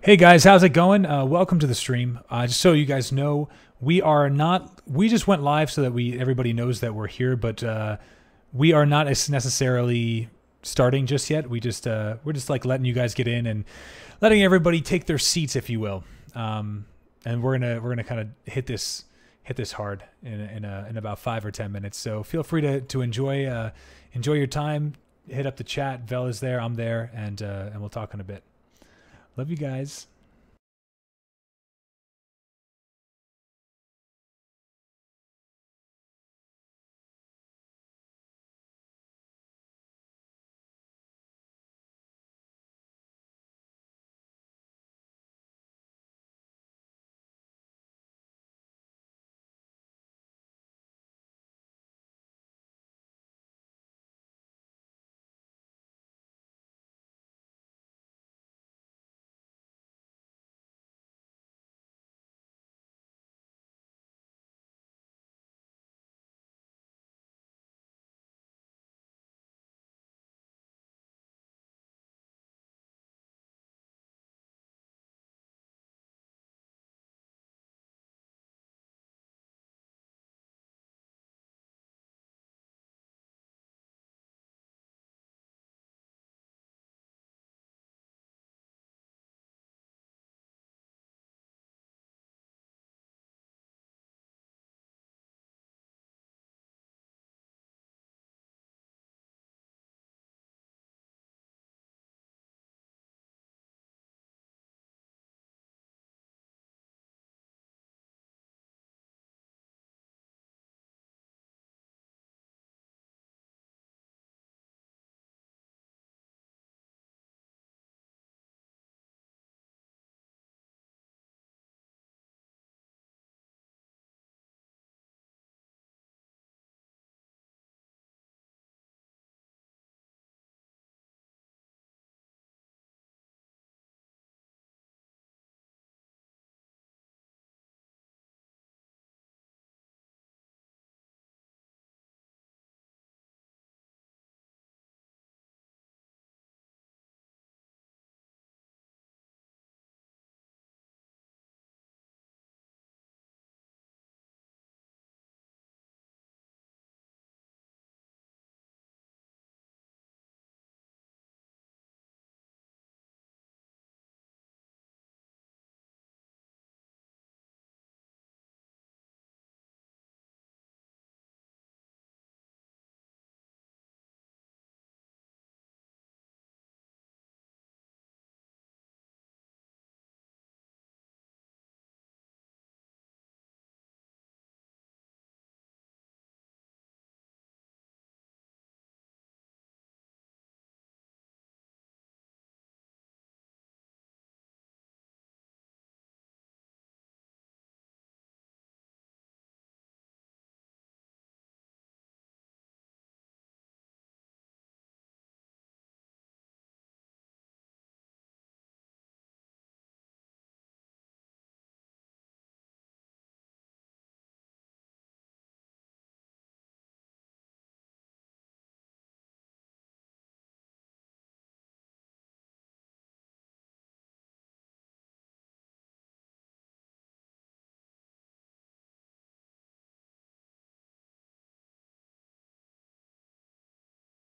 Hey guys, how's it going? Welcome to the stream. Just so you guys know, we just went live so that everybody knows that we're here, but we are not necessarily starting just yet. We're just like letting you guys get in and letting everybody take their seats, if you will. And we're gonna kind of hit this hard in about 5 or 10 minutes. So feel free to enjoy your time. Hit up the chat. Vel is there. I'm there, and we'll talk in a bit. Love you guys.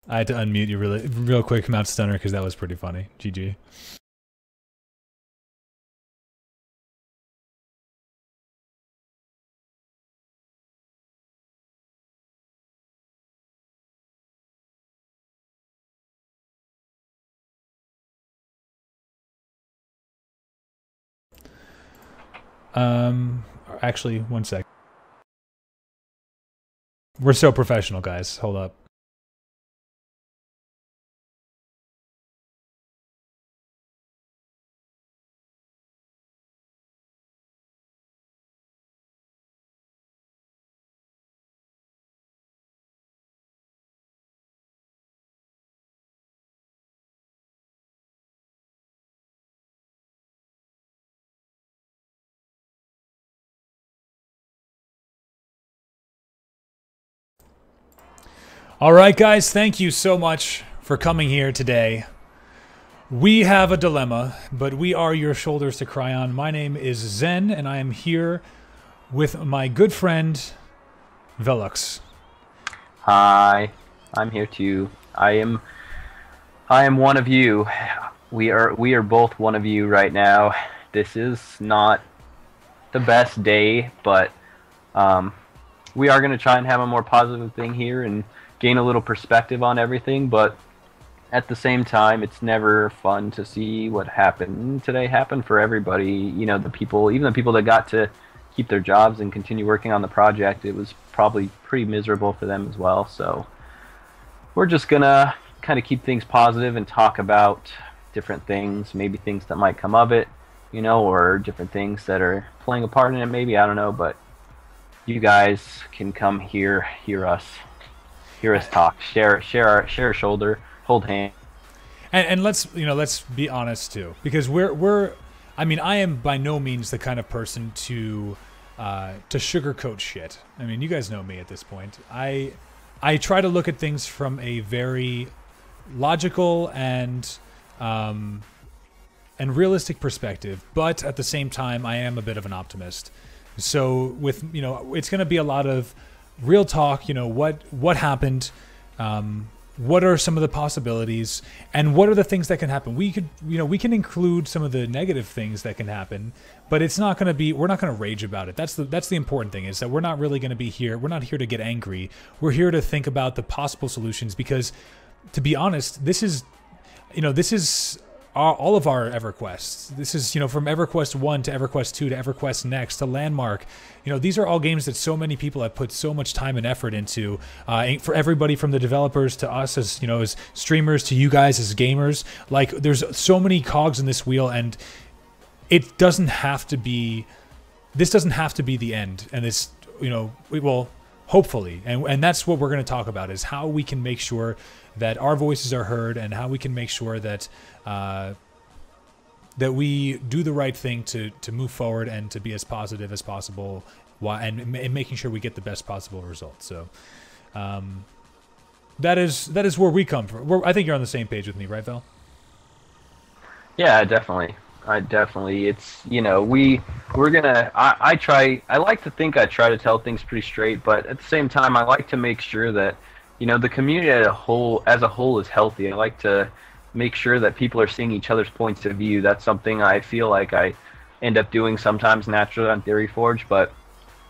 I had to unmute you real quick, Mount Stunner, because that was pretty funny. GG. Actually, one sec. We're so professional, guys. Hold up. All right, guys. Thank you so much for coming here today. We have a dilemma, but we are your shoulders to cry on. My name is Zen, and I am here with my good friend, Velux. Hi, I'm here too. I am one of you. We are both one of you right now. This is not the best day, but we are going to try and have a more positive thing here and gain a little perspective on everything, but at the same time, it's never fun to see what happened today happen for everybody. You know, even the people that got to keep their jobs and continue working on the project, it was probably pretty miserable for them as well. So we're just gonna kind of keep things positive and talk about different things, maybe things that might come of it, or different things that are playing a part in it, maybe, I don't know, but you guys can come here, hear us talk, share a shoulder, hold hands. And let's be honest too, because I mean, I am by no means the kind of person to sugarcoat shit. I mean, you guys know me at this point. I try to look at things from a very logical and realistic perspective, but at the same time, I am a bit of an optimist. So it's going to be a lot of real talk. What happened. What are some of the possibilities, and what are the things that can happen? We can include some of the negative things that can happen, but it's not going to be. We're not going to rage about it. That's the important thing, is that we're not really going to be here. We're not here to get angry. We're here to think about the possible solutions, because, to be honest, this is all of our EverQuests. This is, from EverQuest 1 to EverQuest 2 to EverQuest Next to Landmark. These are all games that so many people have put so much time and effort into, for everybody from the developers to us as streamers to you guys as gamers. Like, there's so many cogs in this wheel, and it doesn't have to be, this doesn't have to be the end. And this, we will hopefully, and that's what we're going to talk about, is how we can make sure that our voices are heard, and how we can make sure that that we do the right thing to move forward and to be as positive as possible, and making sure we get the best possible results. So that is where we come from. I think you're on the same page with me, right, Val? Yeah, definitely. It's, I like to think I try to tell things pretty straight, but at the same time, I like to make sure that, the community as a whole is healthy. I like to make sure that people are seeing each other's points of view. That's something I feel like I end up doing sometimes naturally on Theory Forge, but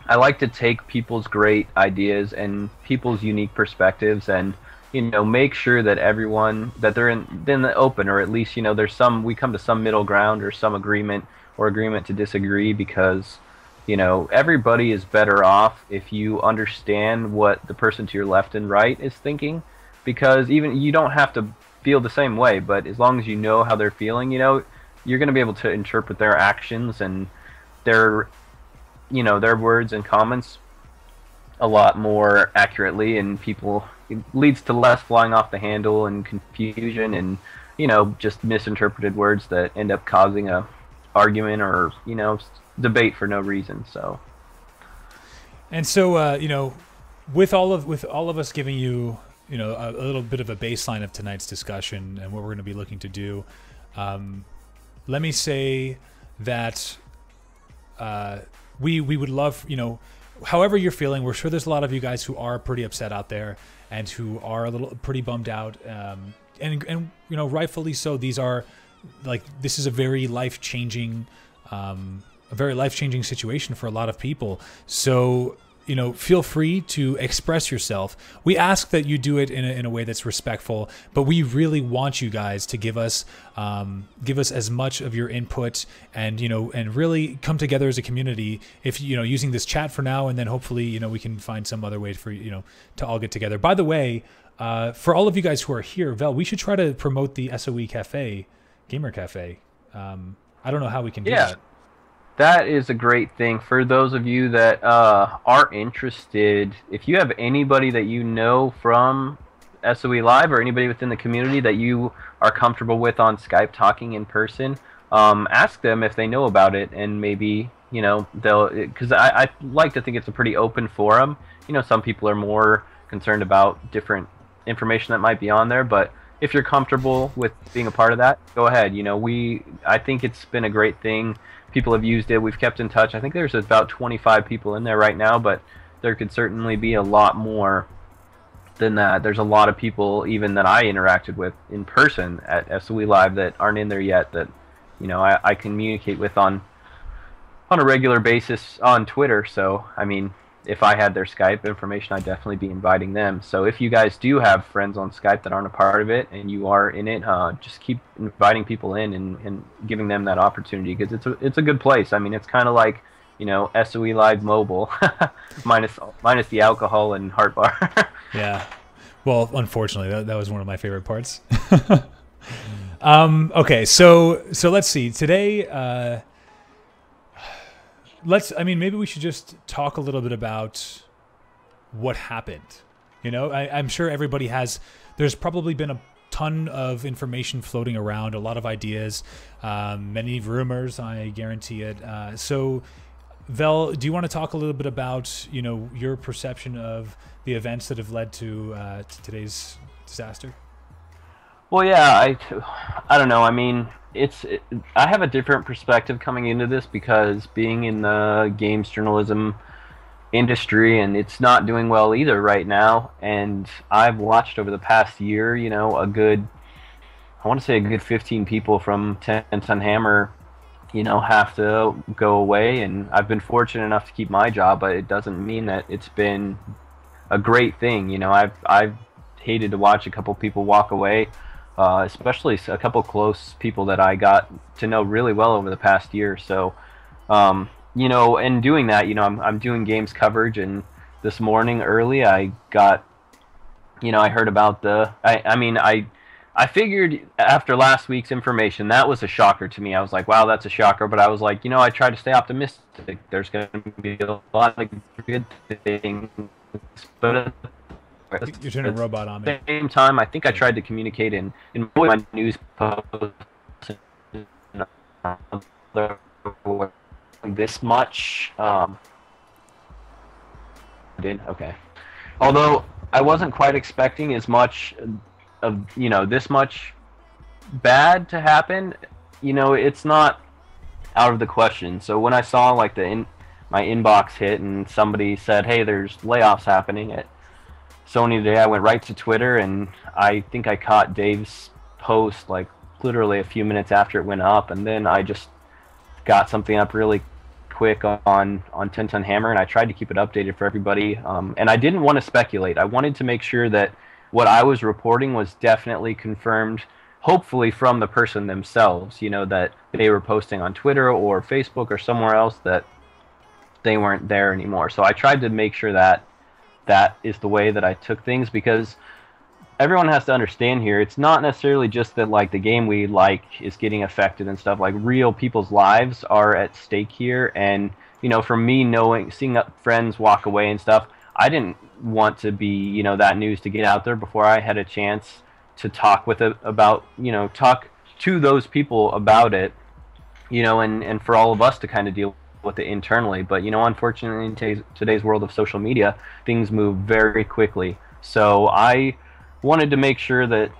I like to take people's great ideas and people's unique perspectives and, make sure that that they're in the open, or at least, we come to some middle ground or some agreement to disagree, because, everybody is better off if you understand what the person to your left and right is thinking, because even you don't have to feel the same way, but as long as you know how they're feeling, you're going to be able to interpret their actions and their words and comments a lot more accurately, and it leads to less flying off the handle and confusion and, just misinterpreted words that end up causing a argument or, debate for no reason. So with all of us giving you a little bit of a baseline of tonight's discussion and what we're going to be looking to do, let me say that we would love, however you're feeling. We're sure there's a lot of you guys who are pretty upset out there and who are a little pretty bummed out, and rightfully so. This is a very life-changing situation for a lot of people. So, feel free to express yourself. We ask that you do it in a way that's respectful, but we really want you guys to give us as much of your input, and really come together as a community. If using this chat for now, and then hopefully we can find some other way for to all get together. By the way, for all of you guys who are here, Vel, we should try to promote the SOE Cafe, Gamer Cafe. I don't know how we can do that. That is a great thing. For those of you that are interested, if you have anybody that you know from SOE Live, or anybody within the community that you are comfortable with on Skype talking in person, ask them if they know about it, and maybe they'll, because I like to think it's a pretty open forum. Some people are more concerned about different information that might be on there, but if you're comfortable with being a part of that, go ahead. I think it's been a great thing. People have used it. We've kept in touch. I think there's about 25 people in there right now, but there could certainly be a lot more than that. There's a lot of people even that I interacted with in person at SOE Live that aren't in there yet that, I communicate with on a regular basis on Twitter. So, I mean, if I had their Skype information, I'd definitely be inviting them. So if you guys do have friends on Skype that aren't a part of it and you are in it, just keep inviting people in and giving them that opportunity, because it's a good place. I mean, it's kind of like, SOE Live Mobile, minus the alcohol and Heart Bar. Yeah. Well, unfortunately, that was one of my favorite parts. Okay, so let's see. Today, maybe we should just talk a little bit about what happened. I'm sure everybody there's probably been a ton of information floating around, a lot of ideas, many rumors, I guarantee it. So, Vel, do you want to talk a little bit about, your perception of the events that have led to today's disaster? Well, yeah, I don't know. I mean, I have a different perspective coming into this because being in the games journalism industry, and it's not doing well either right now. And I've watched over the past year, I want to say a good 15 people from 10 Ton Hammer, have to go away. And I've been fortunate enough to keep my job, but it doesn't mean that it's been a great thing. I've hated to watch a couple people walk away. Especially a couple close people that I got to know really well over the past year. So, and doing that, I'm doing games coverage, and this morning early I got, I heard about I figured after last week's information, that was a shocker to me. I was like, wow, that's a shocker. But I was like, I try to stay optimistic. There's going to be a lot of good things. But you're turning a robot on me. At the same time, I think I tried to communicate in my news posts this much. Okay. Although I wasn't quite expecting as much of this much bad to happen. It's not out of the question. So when I saw like my inbox hit and somebody said, "Hey, there's layoffs happening at Sony today," I went right to Twitter, and I think I caught Dave's post like literally a few minutes after it went up, and then I just got something up really quick on 10 Ton Hammer, and I tried to keep it updated for everybody. And I didn't want to speculate. I wanted to make sure that what I was reporting was definitely confirmed, hopefully from the person themselves, that they were posting on Twitter or Facebook or somewhere else that they weren't there anymore. So I tried to make sure that is the way that I took things, because everyone has to understand here, it's not necessarily just that like the game we like is getting affected and stuff. Like real people's lives are at stake here, and for me seeing friends walk away and stuff, I didn't want to be that news to get out there before I had a chance to talk talk to those people about it, and for all of us to kind of deal with it internally. But unfortunately, in today's world of social media, things move very quickly. So I wanted to make sure that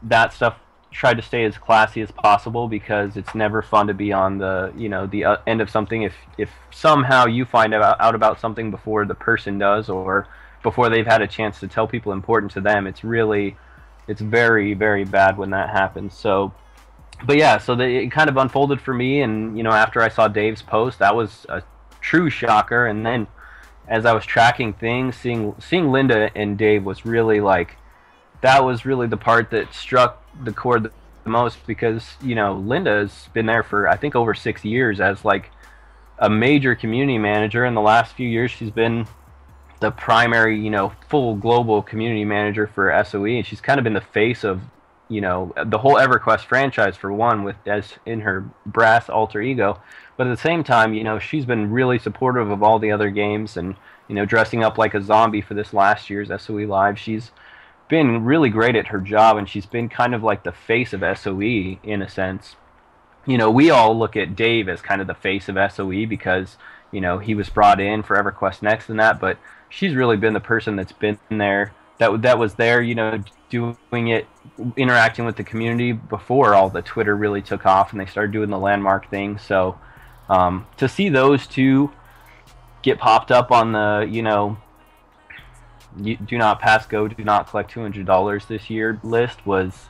that stuff tried to stay as classy as possible, because it's never fun to be on the the end of something if somehow you find out about something before the person does, or before they've had a chance to tell people important to them. It's very, very bad when that happens. So but yeah, so it kind of unfolded for me, and after I saw Dave's post, that was a true shocker. And then as I was tracking things, seeing Linda and Dave was really that was really the part that struck the chord the most, because Linda's been there for I think over 6 years as like a major community manager. In the last few years, she's been the primary full global community manager for SOE, and she's kind of been the face of the whole EverQuest franchise, for one, as in her brass alter ego. But at the same time, she's been really supportive of all the other games, and dressing up like a zombie for this last year's SOE Live. She's been really great at her job, and she's been kind of like the face of SOE in a sense. We all look at Dave as kind of the face of SOE because he was brought in for EverQuest Next and that, but she's really been the person that's been there that was there, doing it, interacting with the community before all the Twitter really took off and they started doing the landmark thing. So to see those two get popped up on the, do not pass go, do not collect $200 this year list was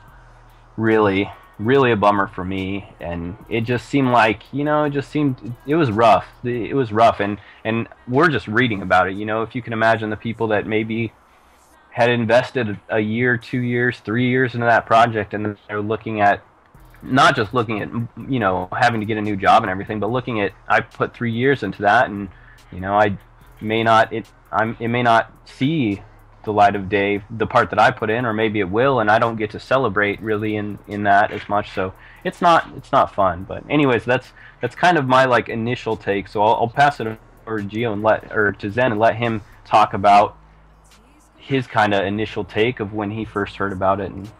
really, really a bummer for me. And it just seemed like, it was rough. It was rough. And we're just reading about it. If you can imagine the people that maybe had invested a year, 2 years, 3 years into that project, and they're looking at, not just looking at, having to get a new job and everything, but looking at, I put 3 years into that, and, I may not, it may not see the light of day, the part that I put in, or maybe it will, and I don't get to celebrate really in that as much. So it's not fun. But anyways, that's kind of my like initial take. So I'll pass it over to Gio to Zen and let him talk about his kind of initial take of when he first heard about it. And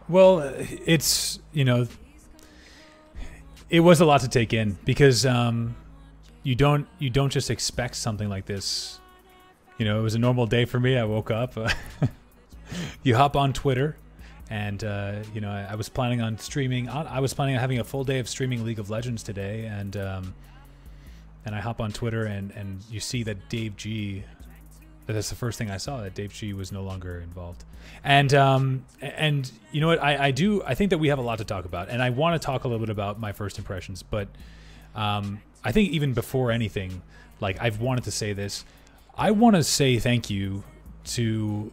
well, it's it was a lot to take in because you don't just expect something like this. It was a normal day for me. I woke up. You hop on Twitter, and I was planning on streaming. I was planning on having a full day of streaming League of Legends today, and I hop on Twitter, and you see that Dave G. That's the first thing I saw, that Dave G was no longer involved. And you know what? I think that we have a lot to talk about, and I want to talk a little bit about my first impressions. But I think even before anything, like I've wanted to say this, I want to say thank you to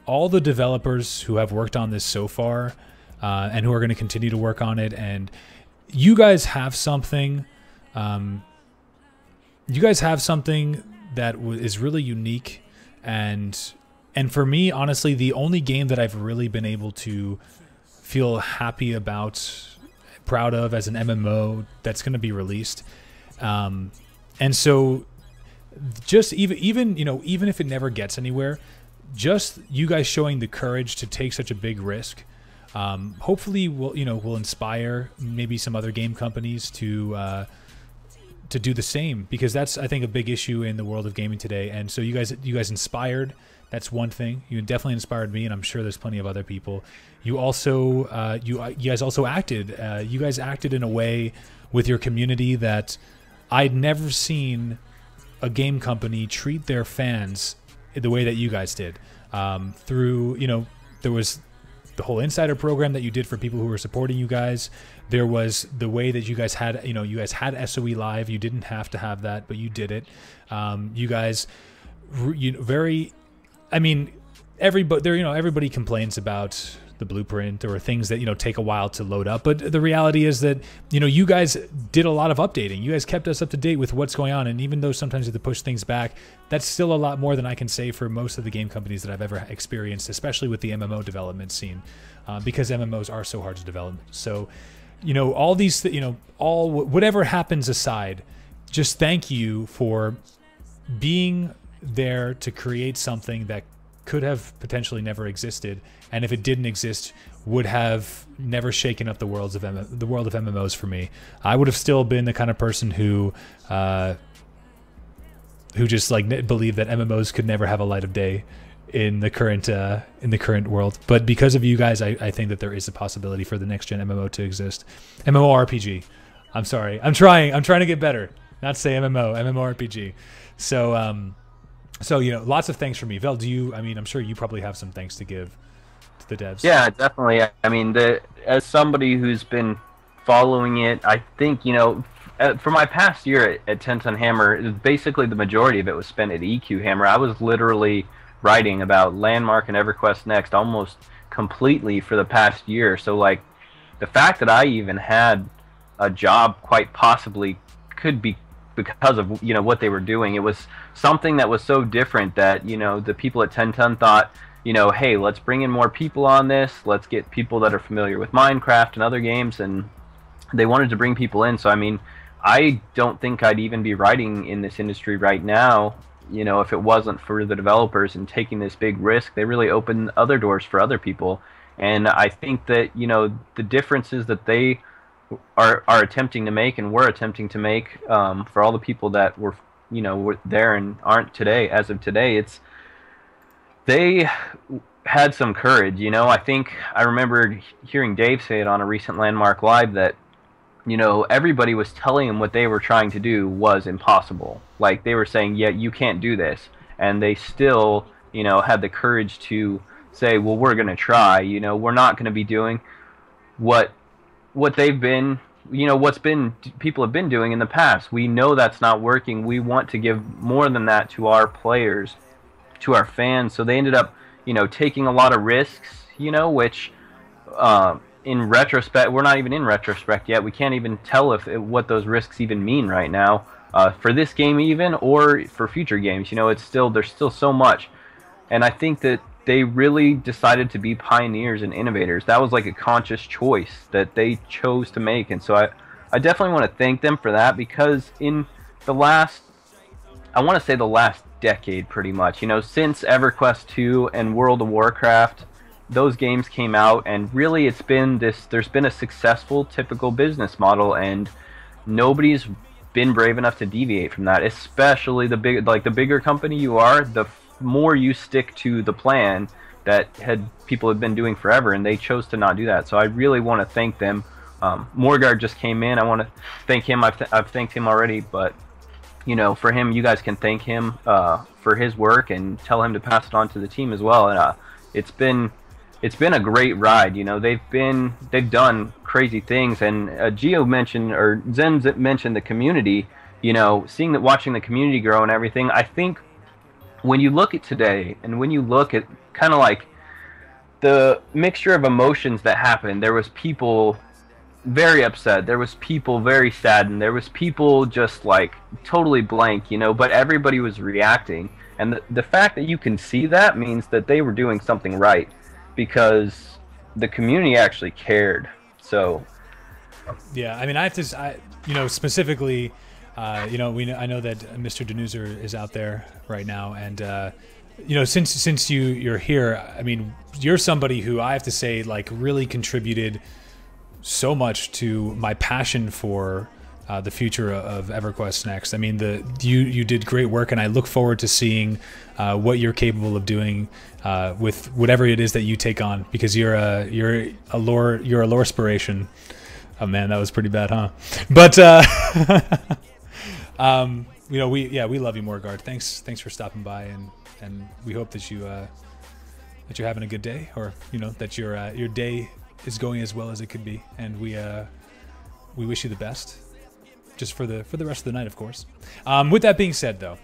all the developers who have worked on this so far, and who are going to continue to work on it. And you guys have something. You guys have something that is really unique, and for me, honestly, the only game that I've really been able to feel happy about, proud of as an MMO that's going to be released. And so just even if it never gets anywhere, just you guys showing the courage to take such a big risk, hopefully will inspire maybe some other game companies to do the same, because that's, I think, a big issue in the world of gaming today. And so you guys inspired. That's one thing. You definitely inspired me, and I'm sure there's plenty of other people. You also you guys also acted. You guys acted in a way with your community that I'd never seen a game company treat their fans the way that you guys did. Through there was the whole insider program that you did for people who were supporting you guys. There was the way that you guys had, you guys had SOE Live. You didn't have to have that, but you did it. You guys, everybody complains about the blueprint or things that, take a while to load up. But the reality is that, you guys did a lot of updating. You guys kept us up to date with what's going on. And even though sometimes you have to push things back, that's still a lot more than I can say for most of the game companies that I've ever experienced, especially with the MMO development scene, because MMOs are so hard to develop. So, all these, whatever happens aside, just thank you for being there to create something that could have potentially never existed, and if it didn't exist, would have never shaken up the world of MMOs for me. I would have still been the kind of person who just believed that MMOs could never have a light of day in the current world. But because of you guys, I think that there is a possibility for the next gen MMO to exist. MMORPG. I'm sorry. I'm trying to get better. Not say MMO. MMORPG. So lots of thanks from me. Vel, I'm sure you probably have some thanks to give to the devs. Yeah, definitely. I mean, as somebody who's been following it, I think, for my past year at 10 Ton Hammer, basically the majority of it was spent at EQ Hammer. I was literally writing about Landmark and EverQuest Next almost completely for the past year. So, the fact that I even had a job quite possibly could be because of what they were doing. It was something that was so different that the people at 10 Ton thought, hey, let's bring in more people on this. Let's get people that are familiar with Minecraft and other games, and they wanted to bring people in. So I don't think I'd even be writing in this industry right now, if it wasn't for the developers and taking this big risk. They really opened other doors for other people, and I think that the differences that they are attempting to make and we're attempting to make, for all the people that were there and aren't today, as of today, They had some courage, you know. I think I remembered hearing Dave say it on a recent Landmark Live that, you know, everybody was telling him what they were trying to do was impossible. Like, they were saying, yeah, you can't do this. And they still, you know, had the courage to say, well, we're going to try. You know, we're not going to be doing what they've been, you know, what's been people have been doing in the past. We know that's not working. We want to give more than that to our players, to our fans. So they ended up, you know, taking a lot of risks, you know, which in retrospect, we're not even in retrospect yet. We can't even tell what those risks even mean right now, for this game even, or for future games. You know, there's still so much. And I think that they really decided to be pioneers and innovators. That was like a conscious choice that they chose to make. And so I definitely want to thank them for that, because in the last, I want to say the last decade pretty much, you know, since EverQuest 2 and World of Warcraft, those games came out, and really there's been a successful typical business model, and nobody's been brave enough to deviate from that. Especially the bigger company you are, the more you stick to the plan that people had been doing forever, and they chose to not do that. So I really want to thank them. Morgard just came in. I want to thank him. I've thanked him already, but you know, for him, you guys can thank him for his work and tell him to pass it on to the team as well. And it's been a great ride. You know, they've done crazy things. And Gio mentioned, or Zen mentioned, the community. You know, watching the community grow and everything. I think when you look at today, and when you look at kind of like the mixture of emotions that happened, there was people very upset, there was people very saddened, there was people just like totally blank, you know, but everybody was reacting. And the fact that you can see that means that they were doing something right, because the community actually cared. So yeah, I mean, you know, specifically, you know, I know that Mr. Denuser is out there right now, and you know, since you're here, I mean, you're somebody who I have to say, like, really contributed so much to my passion for the future of EverQuest Next. I mean, you did great work, and I look forward to seeing what you're capable of doing with whatever it is that you take on, because you're a lore inspiration. Oh man, that was pretty bad, huh? But you know, we love you, Morgard. Thanks for stopping by, and we hope that you're having a good day, or you know, that your day is going as well as it could be, and we wish you the best, just for the rest of the night, of course. With that being said, though,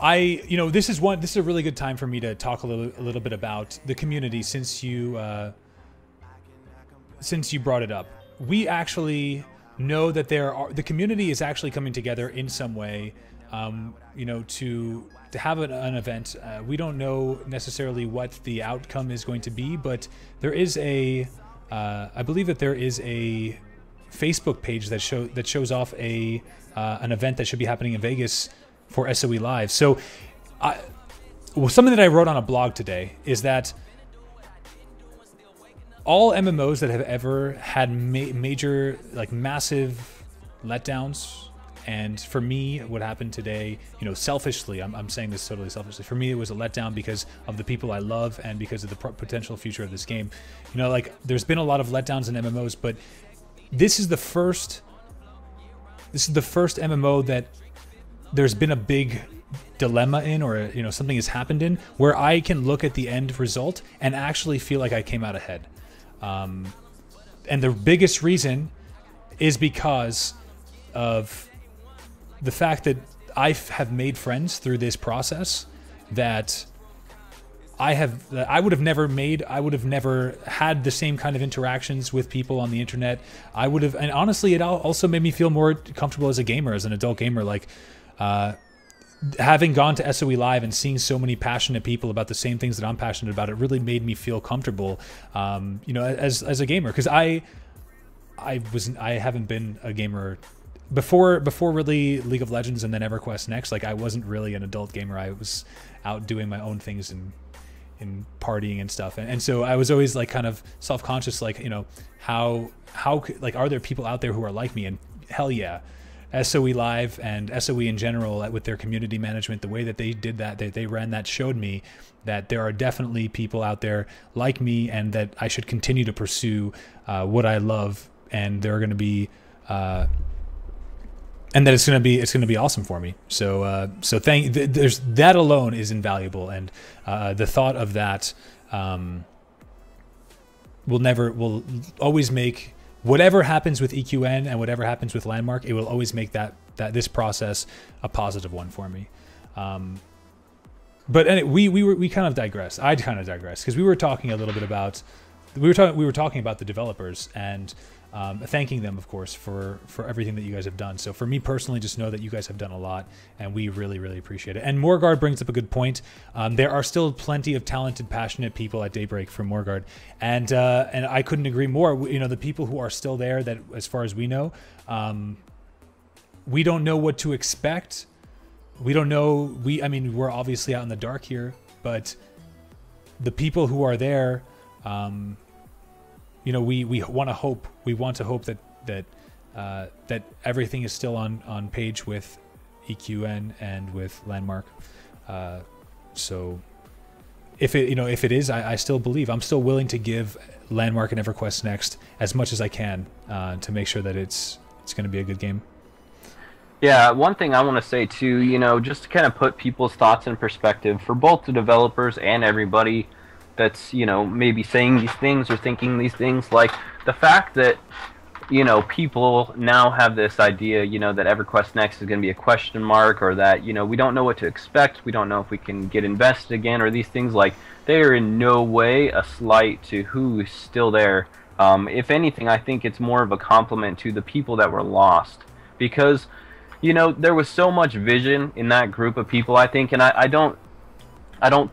you know, this is a really good time for me to talk a little bit about the community, since you brought it up. We actually know that the community is actually coming together in some way, you know, to have an event. We don't know necessarily what the outcome is going to be, but there is I believe that there is a Facebook page that shows off an event that should be happening in Vegas for SOE Live. So, something that I wrote on a blog today is that all MMOs that have ever had major, like, massive letdowns, and for me, what happened today, you know, selfishly, I'm saying this totally selfishly, for me it was a letdown because of the people I love and because of the potential future of this game. You know, like, there's been a lot of letdowns in MMOs, but this is the first MMO that there's been a big dilemma in, or you know, something has happened in, where I can look at the end result and actually feel like I came out ahead. And the biggest reason is because of the fact that I have made friends through this process that I would have never had the same kind of interactions with people on the internet. And honestly, it also made me feel more comfortable as a gamer, as an adult gamer. Like, having gone to SOE Live and seeing so many passionate people about the same things that I'm passionate about, it really made me feel comfortable, you know, as a gamer, because I haven't been a gamer before really League of Legends and then EverQuest Next. Like, I wasn't really an adult gamer. I was out doing my own things and partying and stuff, and so I was always like kind of self-conscious, like, you know, how like, are there people out there who are like me? And hell yeah. SOE Live and SOE in general with their community management, the way that they did that, they ran that, showed me that there are definitely people out there like me, and that I should continue to pursue what I love, and they're going to be, and that it's going to be awesome for me. So there's that alone is invaluable, and the thought of that will always make whatever happens with EQN and whatever happens with Landmark, it will always make that this process a positive one for me. But anyway, we kind of digress. I kind of digress because we were talking a little bit about we were talking about the developers and thanking them, of course, for everything that you guys have done. So for me personally, just know that you guys have done a lot, and we really, really appreciate it. And Morgard brings up a good point. There are still plenty of talented, passionate people at Daybreak from Morgard, and I couldn't agree more. You know, the people who are still there, that as far as we know, we don't know what to expect. We don't know. I mean, we're obviously out in the dark here, but the people who are there, you know, we want to hope. We want to hope that everything is still on page with EQN and with Landmark. So if it is, I still believe. I'm still willing to give Landmark and EverQuest Next as much as I can to make sure that it's going to be a good game. Yeah, one thing I want to say too, you know, just to kind of put people's thoughts in perspective for both the developers and everybody that's, you know, maybe saying these things or thinking these things, like the fact that, you know, people now have this idea, you know, that EverQuest Next is going to be a question mark, or that, you know, we don't know what to expect, we don't know if we can get invested again, or these things, like, they are in no way a slight to who's still there. If anything, I think it's more of a compliment to the people that were lost, because, you know, there was so much vision in that group of people, I think, and I don't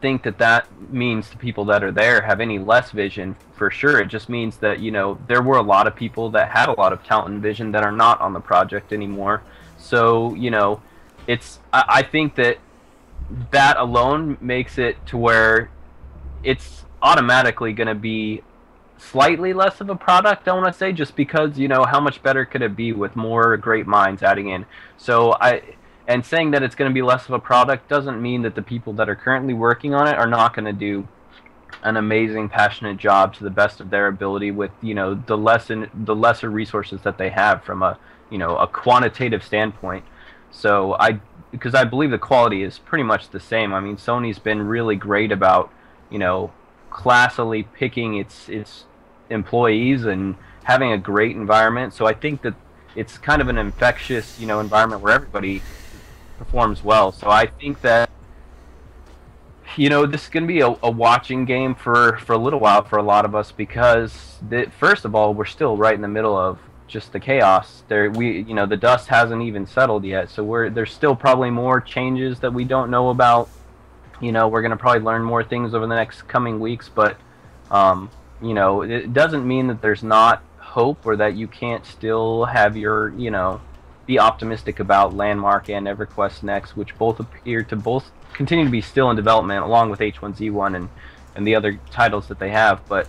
think that means the people that are there have any less vision, for sure. It just means that, you know, there were a lot of people that had a lot of talent and vision that are not on the project anymore. So, you know, I think that alone makes it to where it's automatically going to be slightly less of a product, I want to say, just because, you know, how much better could it be with more great minds adding in. So and saying that it's going to be less of a product doesn't mean that the people that are currently working on it are not going to do an amazing, passionate job to the best of their ability with, you know, the lesser resources that they have from a, you know, a quantitative standpoint. So because I believe the quality is pretty much the same. I mean, Sony's been really great about, you know, classily picking its employees and having a great environment. So I think that it's kind of an infectious, you know, environment where everybody performs well. So I think that, you know, this is going to be a watching game for a little while for a lot of us, because first of all, we're still right in the middle of just the chaos. You know, the dust hasn't even settled yet, so there's still probably more changes that we don't know about. You know, we're going to probably learn more things over the next coming weeks, but you know, it doesn't mean that there's not hope, or that you can't still have your, you know, be optimistic about Landmark and EverQuest Next, which both appear to continue to be still in development, along with H1Z1 and the other titles that they have. But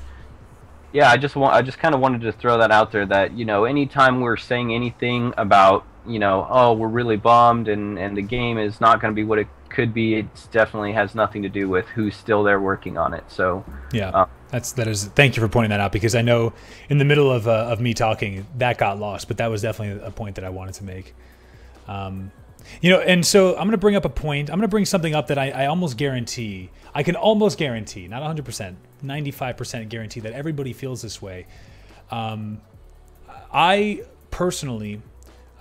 yeah, I just kind of wanted to throw that out there, that, you know, anytime we're saying anything about, you know, oh, we're really bummed and the game is not going to be what it could be, it definitely has nothing to do with who's still there working on it. So yeah, thank you for pointing that out, because I know in the middle of me talking that got lost, but that was definitely a point that I wanted to make. You know, and so I'm going to bring up a point. I'm going to bring something up that I almost guarantee, I can almost guarantee, not 100%, 95% guarantee that everybody feels this way. I personally,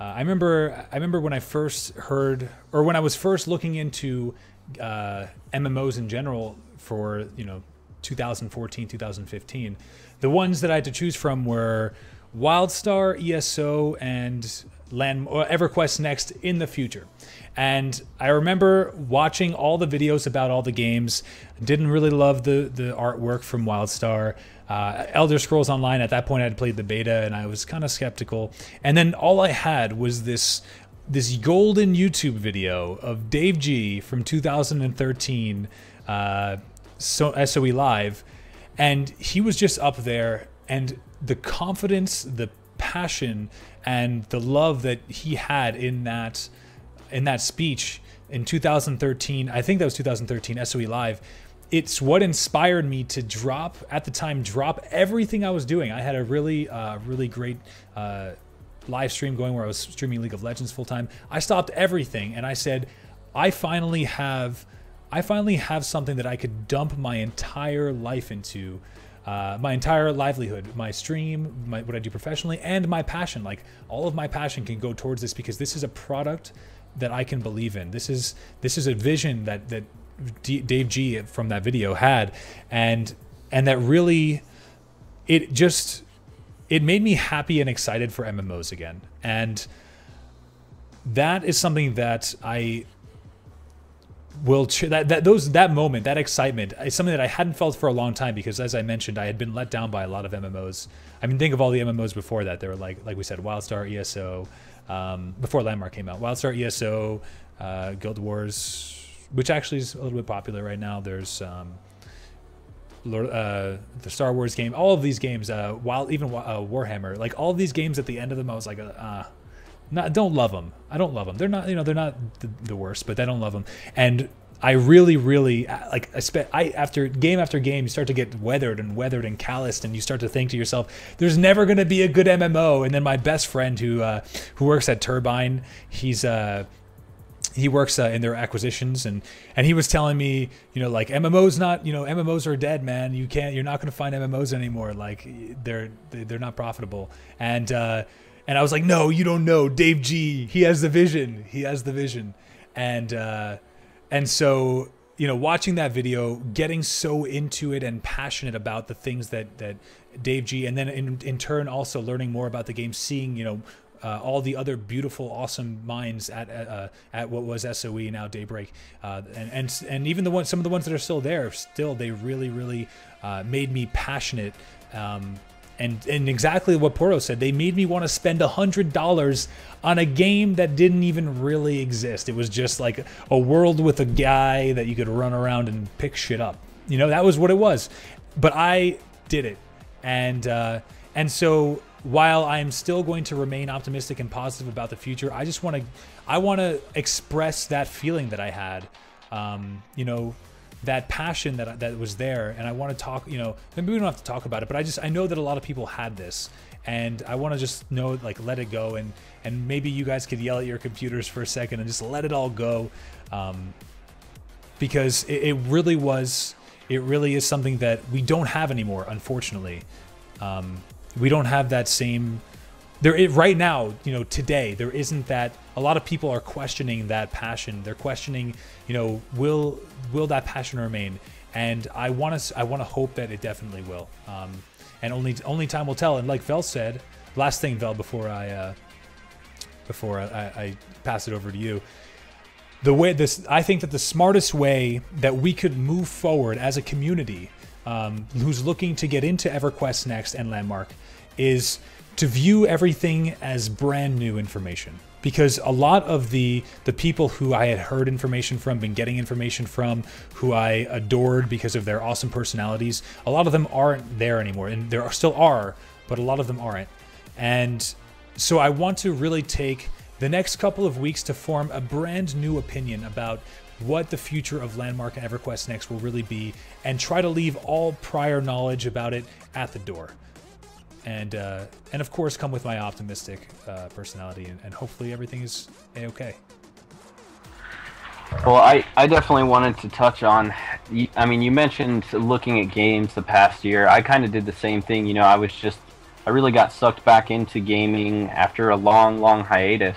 I remember when I first heard, or when I was first looking into MMOs in general for, you know, 2014, 2015, the ones that I had to choose from were WildStar, ESO, and EverQuest Next in the future. And I remember watching all the videos about all the games. Didn't really love the artwork from WildStar. Elder Scrolls Online, at that point I had played the beta and I was kind of skeptical. And then all I had was this golden YouTube video of Dave G from 2013, SOE Live, and he was just up there, and the confidence, the passion and the love that he had in that speech in 2013. I think that was 2013 SOE Live. It's what inspired me to drop everything I was doing. I had a really great live stream going where I was streaming League of Legends full time. I stopped everything and I said, I finally have something that I could dump my entire life into, my entire livelihood, my stream, what I do professionally, and my passion. Like, all of my passion can go towards this because this is a product that I can believe in. This is a vision that Dave G from that video had, and that really, it made me happy and excited for MMOs again. And that is something that I will that moment, that excitement is something that I hadn't felt for a long time, because as I mentioned, I had been let down by a lot of MMOs. I mean, think of all the MMOs before that. They were like we said, WildStar, ESO, before Landmark came out, WildStar, ESO, Guild Wars, which actually is a little bit popular right now. There's the Star Wars game, all of these games, Warhammer, like all of these games. At the end of them, I was like, don't love them. I don't love them. They're not, they're not the worst, but I don't love them. And I really, like, after game after game, you start to get weathered and calloused, and you start to think to yourself, there's never going to be a good MMO. And then my best friend who works at Turbine, he works in their acquisitions, and he was telling me, like, MMOs are dead, man. You're not going to find MMOs anymore. Like, they're not profitable. And I was like, no, you don't know. Dave G, he has the vision. And so, watching that video, getting so into it and passionate about the things that Dave G, and then in turn also learning more about the game, seeing, all the other beautiful, awesome minds at what was SOE, now Daybreak, and even some of the ones that are still there, they really made me passionate. And exactly what Poro said, they made me want to spend $100 on a game that didn't even really exist. It was just like a world with a guy that you could run around and pick shit up. That was what it was. But I did it, and so while I'm still going to remain optimistic and positive about the future, I want to express that feeling that I had, that passion that was there. And I want to talk, maybe we don't have to talk about it, but I know that a lot of people had this, and I want to just let it go, and maybe you guys could yell at your computers for a second and just let it all go, because it really is something that we don't have anymore, unfortunately. We don't have that same right now, today, there isn't that. A lot of people are questioning that passion. They're questioning, will that passion remain? And I want to hope that it definitely will. And only time will tell. And like Vel said, last thing, Vel, before I pass it over to you, I think that the smartest way that we could move forward as a community, who's looking to get into EverQuest Next and Landmark, is to view everything as brand new information. Because a lot of the people who I had heard information from, been getting information from, who I adored because of their awesome personalities, a lot of them aren't there anymore. And there still are, but a lot of them aren't. And so I want to really take the next couple of weeks to form a brand new opinion about what the future of Landmark and EverQuest Next will really be, and try to leave all prior knowledge about it at the door. And of course, come with my optimistic personality, and hopefully everything is a-okay. Well, I definitely wanted to touch on, I mean, you mentioned looking at games the past year. I kind of did the same thing. I really got sucked back into gaming after a long hiatus,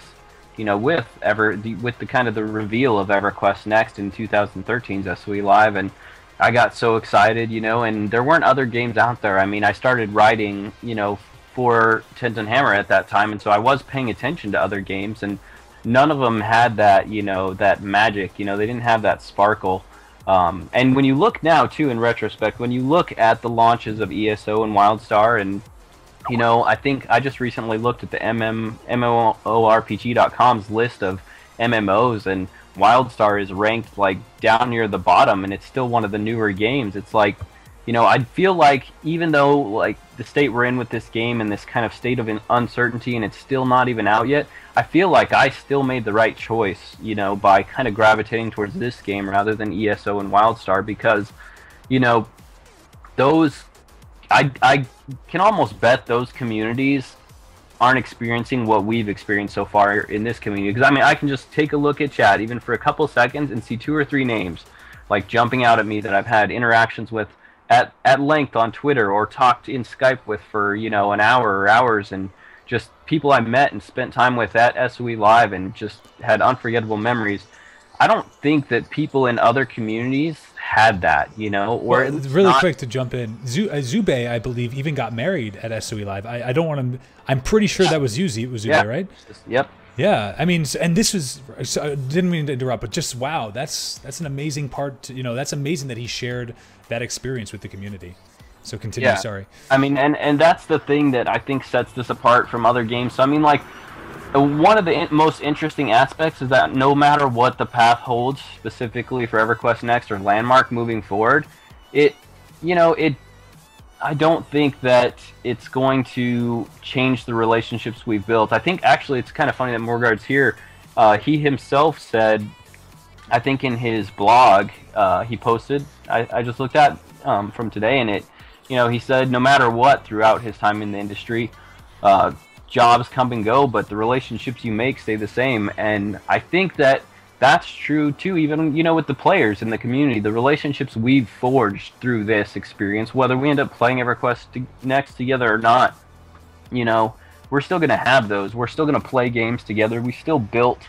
with the kind of the reveal of EverQuest Next in 2013's SOE Live, and I got so excited, and there weren't other games out there. I mean, I started writing, for Tens and Hammer at that time, and so I was paying attention to other games, and none of them had that, that magic. They didn't have that sparkle. And when you look now, too, in retrospect, when you look at the launches of ESO and WildStar, and, I think I just recently looked at the MMORPG.com's list of MMOs, and WildStar is ranked like down near the bottom, and it's still one of the newer games. It's like, I feel like even though like the state we're in with this game and this kind of state of uncertainty and it's still not even out yet, I feel like I still made the right choice, by kind of gravitating towards this game rather than ESO and WildStar because, you know, those I can almost bet those communities aren't experiencing what we've experienced so far in this community. Because I mean, I can just take a look at chat even for a couple seconds and see 2 or 3 names like jumping out at me that I've had interactions with at length on Twitter or talked in Skype with for an hour or hours, and just people I met and spent time with at SOE Live and just had unforgettable memories. I don't think that people in other communities had that, or well, really quick to jump in. Zube, I believe, even got married at SOE Live. I don't want to. I'm pretty sure that was Zube. It was Zube, yeah. Right? Yep. Yeah, I mean, and this was. So, didn't mean to interrupt, but just wow, that's an amazing part. That's amazing that he shared that experience with the community. So continue. Yeah. Sorry. I mean, and that's the thing that I think sets this apart from other games. So I mean, like, one of the most interesting aspects is that no matter what the path holds, specifically for EverQuest Next or Landmark moving forward, I don't think that it's going to change the relationships we've built. I think actually it's kind of funny that Morgard's here. He himself said, I think in his blog he posted, I just looked at from today, and he said no matter what throughout his time in the industry, jobs come and go, but the relationships you make stay the same. And I think that that's true too, even with the players in the community, the relationships we've forged through this experience, whether we end up playing EverQuest Next together or not, we're still going to have those. We're still going to play games together. We still built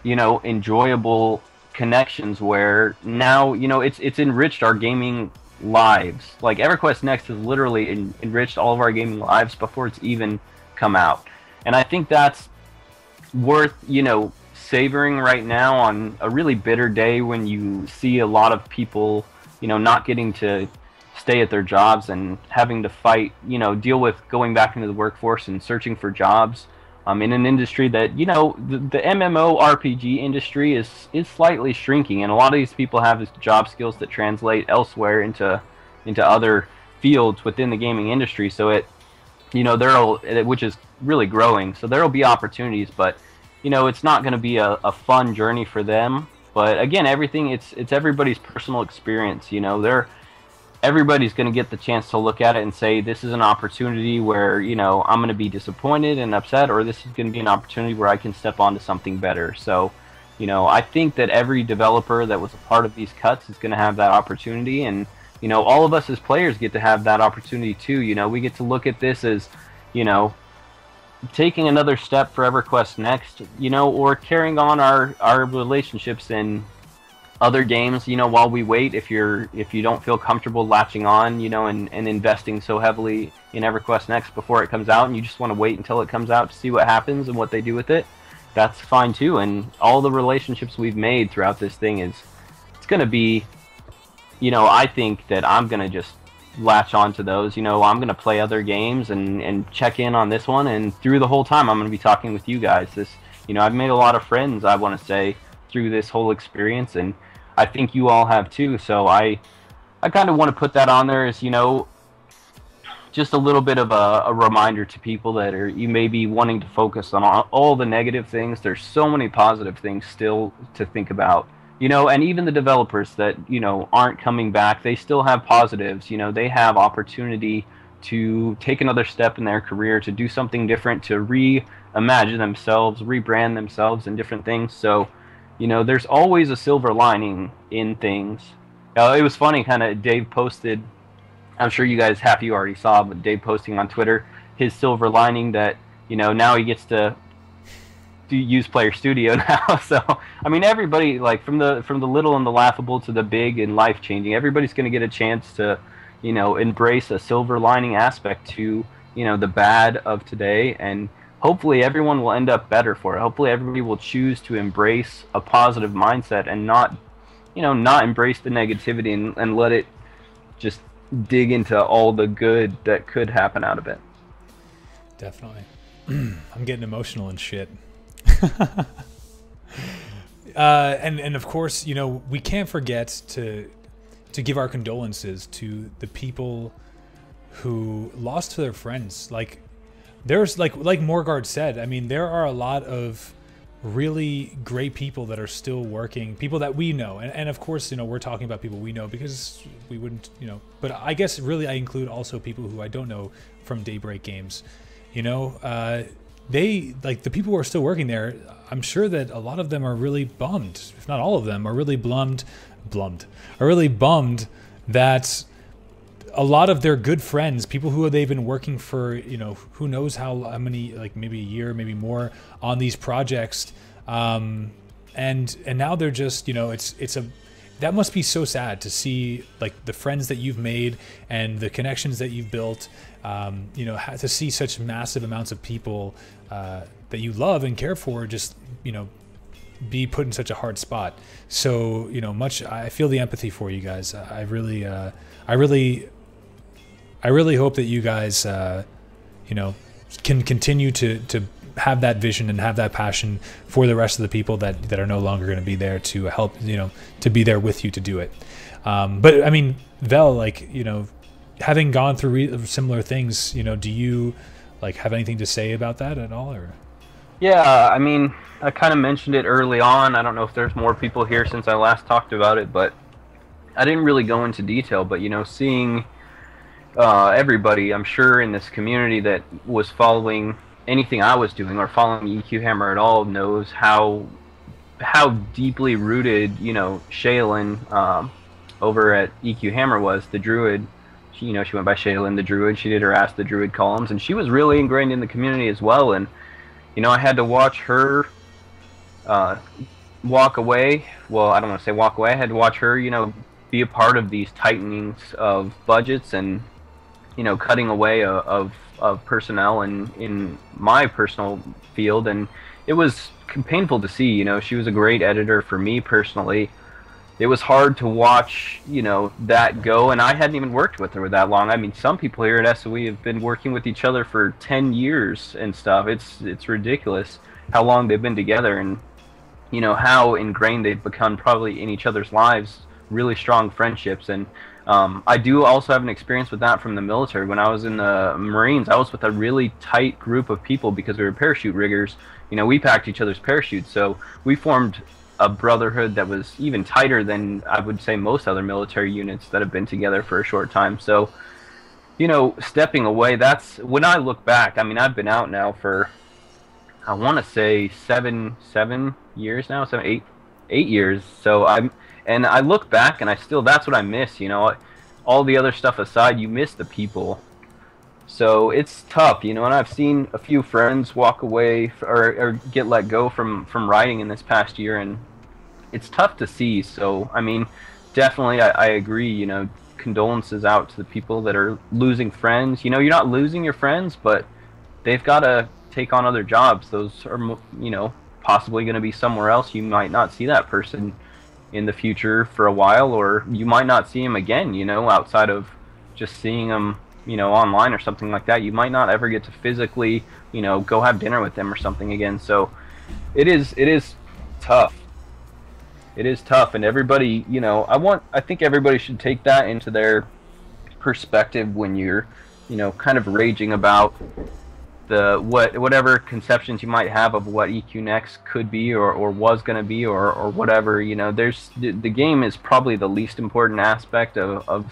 enjoyable connections where now it's enriched our gaming lives. Like EverQuest Next has literally enriched all of our gaming lives before it's even come out, and I think that's worth savoring right now on a really bitter day when you see a lot of people not getting to stay at their jobs and having to fight, deal with going back into the workforce and searching for jobs in an industry that the MMORPG industry is slightly shrinking, and a lot of these people have job skills that translate elsewhere into other fields within the gaming industry. So which is really growing. So there'll be opportunities, but it's not going to be a fun journey for them. But again, it's everybody's personal experience. Everybody's going to get the chance to look at it and say, this is an opportunity where I'm going to be disappointed and upset, or this is going to be an opportunity where I can step onto something better. So I think that every developer that was a part of these cuts is going to have that opportunity, and all of us as players get to have that opportunity too. We get to look at this as, taking another step for EverQuest Next, or carrying on our relationships in other games, while we wait. If you don't feel comfortable latching on, and investing so heavily in EverQuest Next before it comes out, and you just want to wait until it comes out to see what happens and what they do with it, that's fine too. And all the relationships we've made throughout this thing it's going to be, I think that I'm going to just latch on to those. I'm going to play other games and check in on this one, and through the whole time I'm going to be talking with you guys. I've made a lot of friends, I want to say, through this whole experience, and I think you all have too. So I kind of want to put that on there as just a little bit of a reminder to people that you may be wanting to focus on all the negative things. There's so many positive things still to think about. And even the developers that, aren't coming back, they still have positives. They have opportunity to take another step in their career, to do something different, to reimagine themselves, rebrand themselves and different things. So, there's always a silver lining in things. It was funny, kind of, Dave posted, I'm sure you guys, half you already saw, but Dave posting on Twitter his silver lining that, now he gets to use Player Studio now. So I mean, everybody, like from the little and the laughable to the big and life changing, everybody's going to get a chance to embrace a silver lining aspect to the bad of today, and hopefully everyone will end up better for it. Hopefully everybody will choose to embrace a positive mindset and not embrace the negativity and let it just dig into all the good that could happen out of it. Definitely. I'm getting emotional and shit. And of course, we can't forget to to give our condolences to the people who lost to their friends. Like there's like Morgard said, I mean, there are a lot of really great people that are still working, people that we know, and of course, you know, we're talking about people we know because we wouldn't, you know, but I guess really I include also people who I don't know from Daybreak Games, you know. They, like, the people who are still working there, I'm sure that a lot of them are really bummed, if not all of them are really are really bummed that a lot of their good friends, people who they've been working for, you know, who knows how many, like maybe a year, maybe more on these projects, and now they're just, you know, it's a, that must be so sad to see, like, the friends that you've made and the connections that you've built, you know, to see such massive amounts of people that you love and care for just, you know, be put in such a hard spot. So, you know, I feel the empathy for you guys. I really hope that you guys, you know, can continue to have that vision and have that passion for the rest of the people that are no longer going to be there to help, you know, to be there with you to do it. But I mean, Vel, like, you know, having gone through similar things, you know, do you like have anything to say about that at all, or? Yeah, I mean, I kind of mentioned it early on. I don't know if there's more people here since I last talked about it, but I didn't really go into detail. But, you know, seeing everybody, I'm sure, in this community that was following anything I was doing or following EQ Hammer at all knows how deeply rooted, you know, Shaylin over at EQ Hammer was, the Druid. She, you know, she went by Shaylin the Druid. She did her Ask the Druid columns, and she was really ingrained in the community as well. And, you know, I had to watch her walk away. Well, I don't want to say walk away. I had to watch her, you know, be a part of these tightenings of budgets and, you know, cutting away of personnel in my personal field. And it was painful to see. You know, she was a great editor for me personally. It was hard to watch, you know, that go, and I hadn't even worked with her that long. I mean, some people here at SOE have been working with each other for 10 years and stuff. It's ridiculous how long they've been together, and, you know, how ingrained they've become probably in each other's lives, really strong friendships. And I do also have an experience with that from the military. When I was in the Marines, I was with a really tight group of people because we were parachute riggers. You know, we packed each other's parachutes, so we formed a brotherhood that was even tighter than I would say most other military units that have been together for a short time. So, you know, stepping away, that's when I look back. I mean, I've been out now for, I want to say 7 years now, 8 years. So and I look back and that's what I miss, you know, all the other stuff aside, you miss the people. So it's tough, you know, and I've seen a few friends walk away or get let go from writing in this past year, and it's tough to see. So, I mean, definitely I agree, you know, condolences out to the people that are losing friends. You know, you're not losing your friends, but they've got to take on other jobs. Those are, you know, possibly going to be somewhere else. You might not see that person in the future for a while, or you might not see him again, you know, outside of just seeing him, you know, online or something like that. You might not ever get to physically, you know, go have dinner with them or something again. So it is tough. It is tough, and everybody, you know, I think everybody should take that into their perspective when you're, you know, kind of raging about whatever conceptions you might have of what EQ Next could be or was going to be or whatever. You know, there's the game is probably the least important aspect of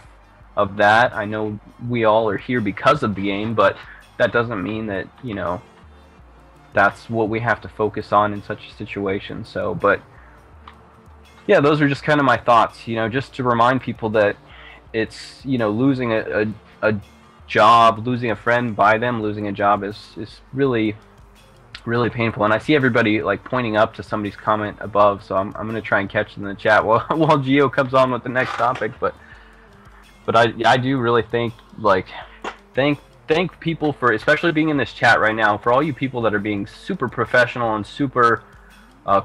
that. I know we all are here because of the game, but that doesn't mean that, you know, that's what we have to focus on in such a situation. So, but yeah, those are just kind of my thoughts, you know, just to remind people that it's, you know, losing a job, losing a friend by them losing a job is really, really painful. And I see everybody like pointing up to somebody's comment above, so I'm going to try and catch them in the chat while Gio comes on with the next topic. But I do really think, like, thank people for especially being in this chat right now, for all you people that are being super professional and super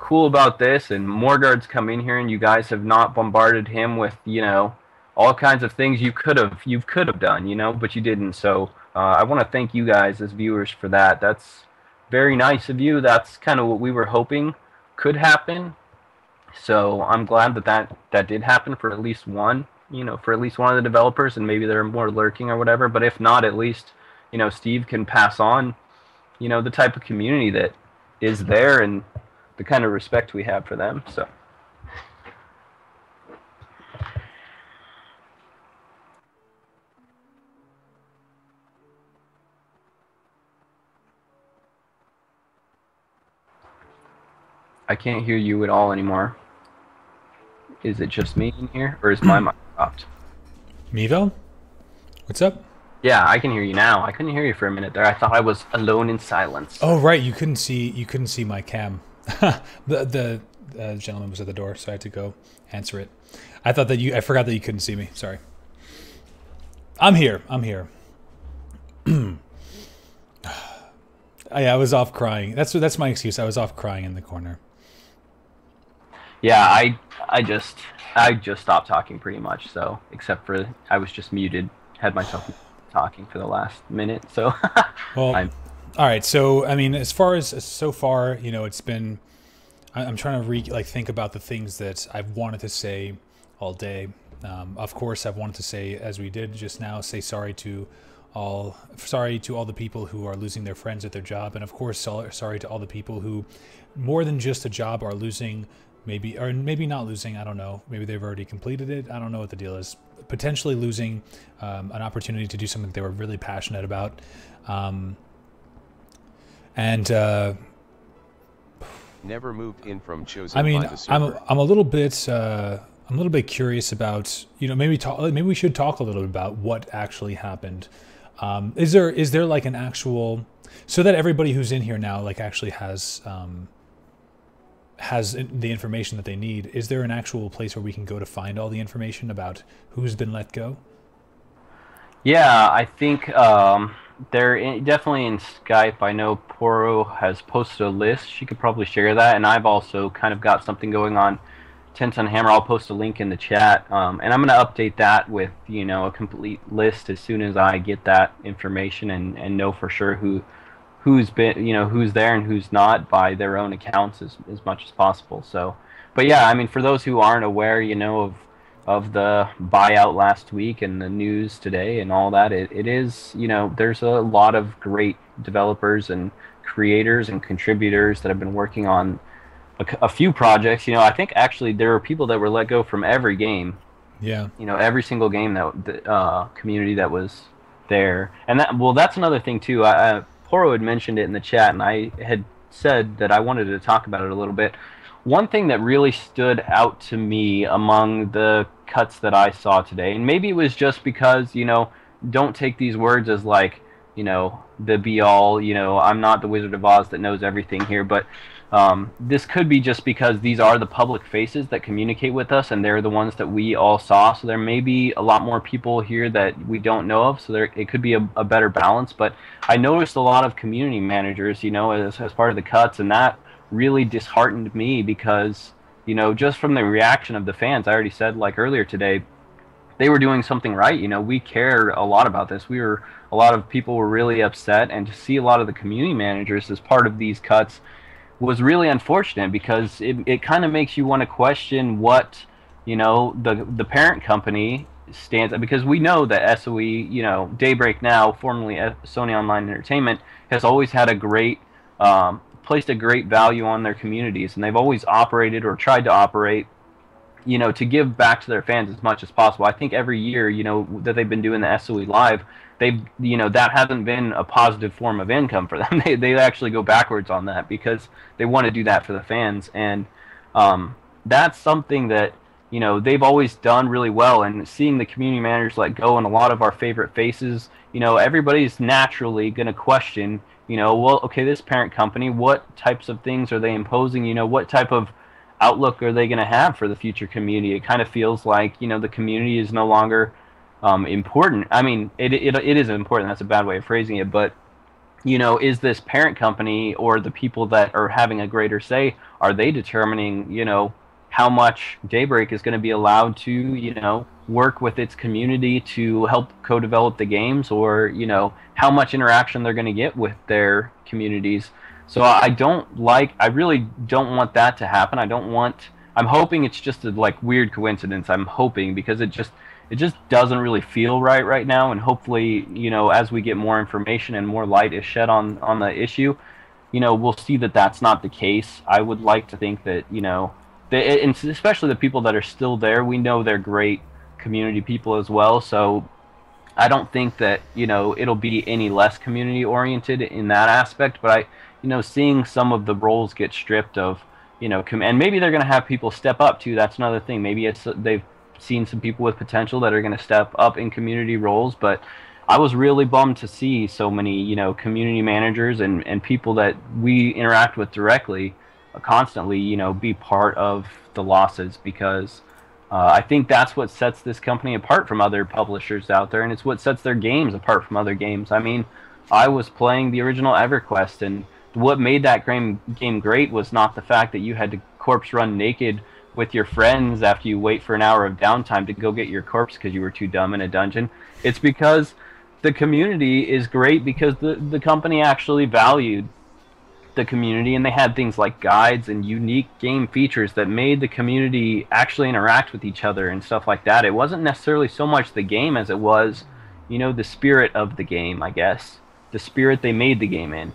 cool about this. And Morgard's come in here and you guys have not bombarded him with, you know, all kinds of things you could have done, you know, but you didn't. So I want to thank you guys as viewers for that. That's very nice of you. That's kind of what we were hoping could happen. So I'm glad that did happen for at least one. for at least one of the developers, and maybe they're more lurking or whatever. But if not, at least, Steve can pass on, the type of community that is there and the kind of respect we have for them. So. I can't hear you at all anymore. Is it just me in here, or is my mic stopped? Mevo? What's up? Yeah, I can hear you now. I couldn't hear you for a minute there. I thought I was alone in silence. Oh, right. You couldn't see my cam. the gentleman was at the door, so I had to go answer it. I forgot that you couldn't see me. Sorry. I'm here. I was off crying. That's my excuse. I was off crying in the corner. Yeah, I just stopped talking pretty much. So except for I was just muted, had myself talking for the last minute. So well, all right. So I mean, as far as so far, it's been. I'm trying to think about the things that I've wanted to say all day. Of course, I've wanted to say, as we did just now, say sorry to all the people who are losing their friends at their job, and of course, sorry to all the people who, more than just a job, are losing. Maybe not losing, I don't know. Maybe they've already completed it. I don't know what the deal is. Potentially losing an opportunity to do something they were really passionate about. Never moved in from chosen. I mean, by the server. I'm a little bit curious about, maybe we should talk a little bit about what actually happened. Is there like an actual, so that everybody who's in here now like actually has the information that they need, is there an actual place where we can go to find all the information about who's been let go? Yeah, I think definitely in Skype. I know Poro has posted a list. She could probably share that, and I've also kind of got something going on. Tenton Hammer. I'll post a link in the chat, and I'm going to update that with a complete list as soon as I get that information and know for sure who's been who's there and who's not by their own accounts as much as possible. So, but yeah, I mean, for those who aren't aware, of the buyout last week and the news today and all that, it is, there's a lot of great developers and creators and contributors that have been working on a few projects. I think actually there were people that were let go from every game. Yeah. Every single game that community that was there. And that's another thing too. Poro had mentioned it in the chat, and I had said that I wanted to talk about it a little bit. One thing that really stood out to me among the cuts that I saw today, and maybe it was just because, don't take these words as like, the be-all, I'm not the Wizard of Oz that knows everything here, but this could be just because these are the public faces that communicate with us, and they're the ones that we all saw, so there may be a lot more people here that we don't know of, so it could be a better balance. But I noticed a lot of community managers, as part of the cuts, and that really disheartened me because, just from the reaction of the fans, I already said like earlier today, they were doing something right. We cared a lot about this. A lot of people were really upset, and to see a lot of the community managers as part of these cuts was really unfortunate because it kind of makes you want to question what, the parent company stands, because we know that SOE, Daybreak now, formerly Sony Online Entertainment, has always had a great, placed a great value on their communities, and they've always operated or tried to operate, to give back to their fans as much as possible. I think every year, that they've been doing the SOE Live, they've, that hasn't been a positive form of income for them. They actually go backwards on that because they want to do that for the fans. And that's something that, they've always done really well. And seeing the community managers let go and a lot of our favorite faces, everybody's naturally going to question, well, okay, this parent company, what types of things are they imposing? What type of outlook are they going to have for the future community? It kind of feels like, the community is no longer important. I mean, it is important. That's a bad way of phrasing it. But, is this parent company or the people that are having a greater say, are they determining, how much Daybreak is going to be allowed to, work with its community to help co-develop the games, or, how much interaction they're going to get with their communities? So I really don't want that to happen. I'm hoping it's just a weird coincidence. I'm hoping, because it just doesn't really feel right now. And hopefully, as we get more information and more light is shed on the issue, we'll see that that's not the case. I would like to think that, and especially the people that are still there, we know they're great community people as well. So I don't think that, it'll be any less community oriented in that aspect. But seeing some of the roles get stripped of, and maybe they're going to have people step up too. That's another thing. Maybe they've seen some people with potential that are going to step up in community roles. But I was really bummed to see so many, community managers and people that we interact with directly constantly, be part of the losses, because I think that's what sets this company apart from other publishers out there, and it's what sets their games apart from other games. I mean, I was playing the original EverQuest, and what made that game great was not the fact that you had to corpse run naked with your friends after you wait for an hour of downtime to go get your corpse because you were too dumb in a dungeon. It's because the community is great, because the company actually valued the community, and they had things like guides and unique game features that made the community actually interact with each other and stuff like that. It wasn't necessarily so much the game as it was, the spirit of the game, I guess. The spirit they made the game in.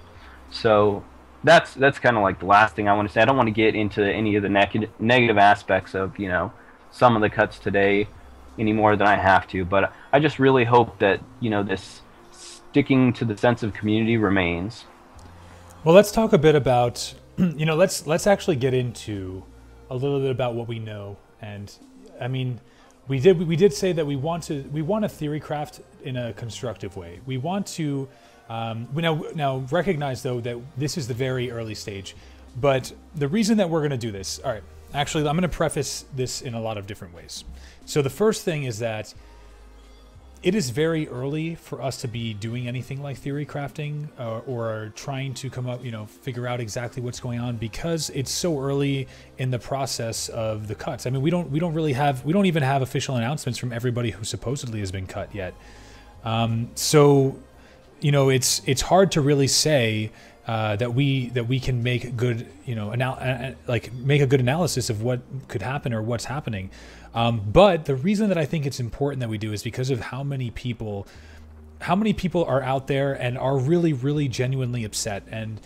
So that's kind of like the last thing I want to say. I don't want to get into any of the negative aspects of, some of the cuts today any more than I have to, but I just really hope that, this sticking to the sense of community remains. Well, let's talk a bit about, let's actually get into a little bit about what we know. And I mean, we did say that we want to theory craft in a constructive way. We want to we now recognize though that this is the very early stage, but the reason that we're going to do this, all right, actually I'm going to preface this in a lot of different ways. So the first thing is that it is very early for us to be doing anything like theory crafting or trying to come up, figure out exactly what's going on, because it's so early in the process of the cuts. I mean, we don't even have official announcements from everybody who supposedly has been cut yet. So, it's hard to really say that we can make a good, make a good analysis of what could happen or what's happening. But the reason that I think it's important that we do is because of how many people are out there and are really, really genuinely upset and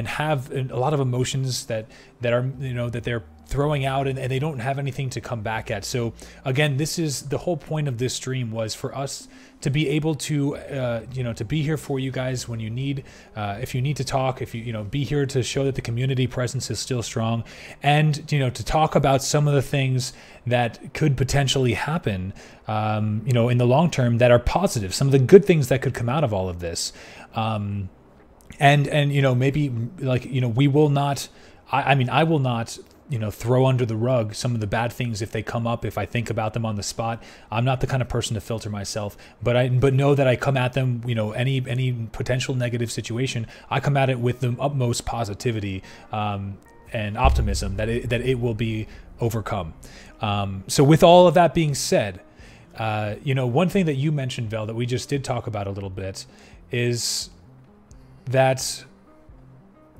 have a lot of emotions that are, that they're throwing out and they don't have anything to come back at. So again, this is the whole point of this stream, was for us to be able to, to be here for you guys when you need, if you need to talk, if be here to show that the community presence is still strong, and, to talk about some of the things that could potentially happen, in the long term that are positive, some of the good things that could come out of all of this. And maybe we will not, I will not, throw under the rug some of the bad things if they come up, if I think about them on the spot. I'm not the kind of person to filter myself, but know that I come at them, any potential negative situation, I come at it with the utmost positivity, and optimism that it will be overcome. So with all of that being said, one thing that you mentioned, Vel, that we just did talk about a little bit, is that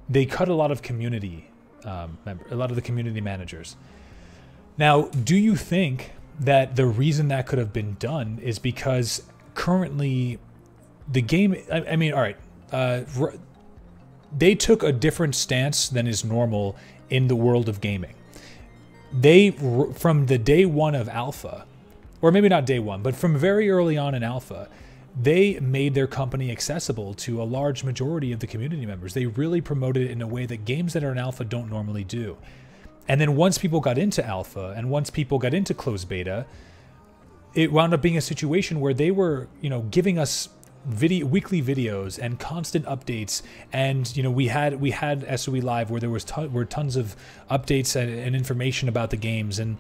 they cut a lot of community a lot of the community managers. Now, do you think that the reason that could have been done is because currently the game, I mean, all right, they took a different stance than is normal in the world of gaming. They, from the day one of alpha, or maybe not day one, but from very early on in alpha, they made their company accessible to a large majority of the community members. They really promoted it in a way that games that are in alpha don't normally do. And then once people got into alpha and once people got into closed beta, it wound up being a situation where they were, giving us weekly videos and constant updates. And, we had SOE Live where there was tons of updates and information about the games. And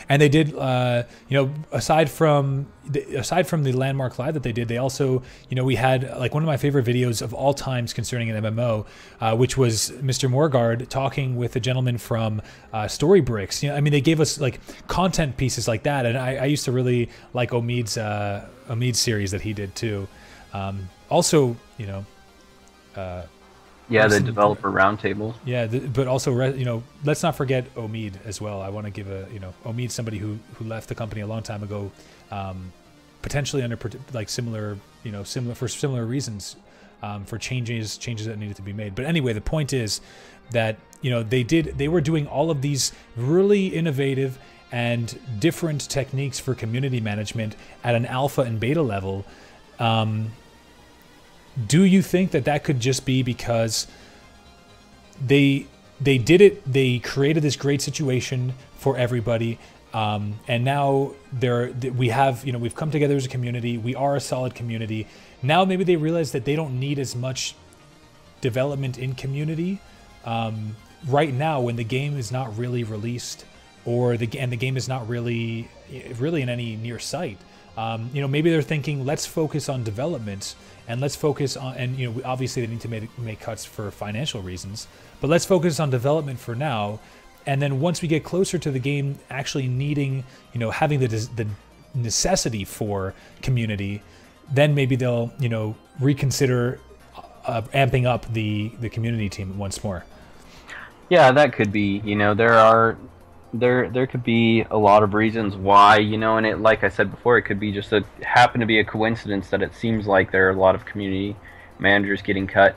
they did, aside from the landmark live that they did, they also, we had like one of my favorite videos of all times concerning an MMO, which was Mr. Morgard talking with a gentleman from Storybricks. They gave us like content pieces like that, and I used to really like Omid's series that he did too. Also, Yeah, the developer roundtable. Yeah, but also, you know, let's not forget Omid as well. I want to give a, you know, Omid, somebody who left the company a long time ago, potentially under like similar, you know, similar reasons, for changes that needed to be made. But anyway, the point is that, you know, they were doing all of these really innovative and different techniques for community management at an alpha and beta level. Do you think that could just be because they did it, they created this great situation for everybody, and now we have, you know, we've come together as a community, we are a solid community. Now maybe they realize that they don't need as much development in community right now when the game is not really released, or the game is not really in any near sight. You know, maybe they're thinking, let's focus on development, and let's focus on, and you know, obviously they need to make cuts for financial reasons, but let's focus on development for now. And then once we get closer to the game actually needing, you know, having the necessity for community, then maybe they'll, you know, reconsider amping up the community team once more. Yeah, that could be. You know, there could be a lot of reasons why, you know, and it, like I said before, it could be just happen to be a coincidence that it seems like there are a lot of community managers getting cut.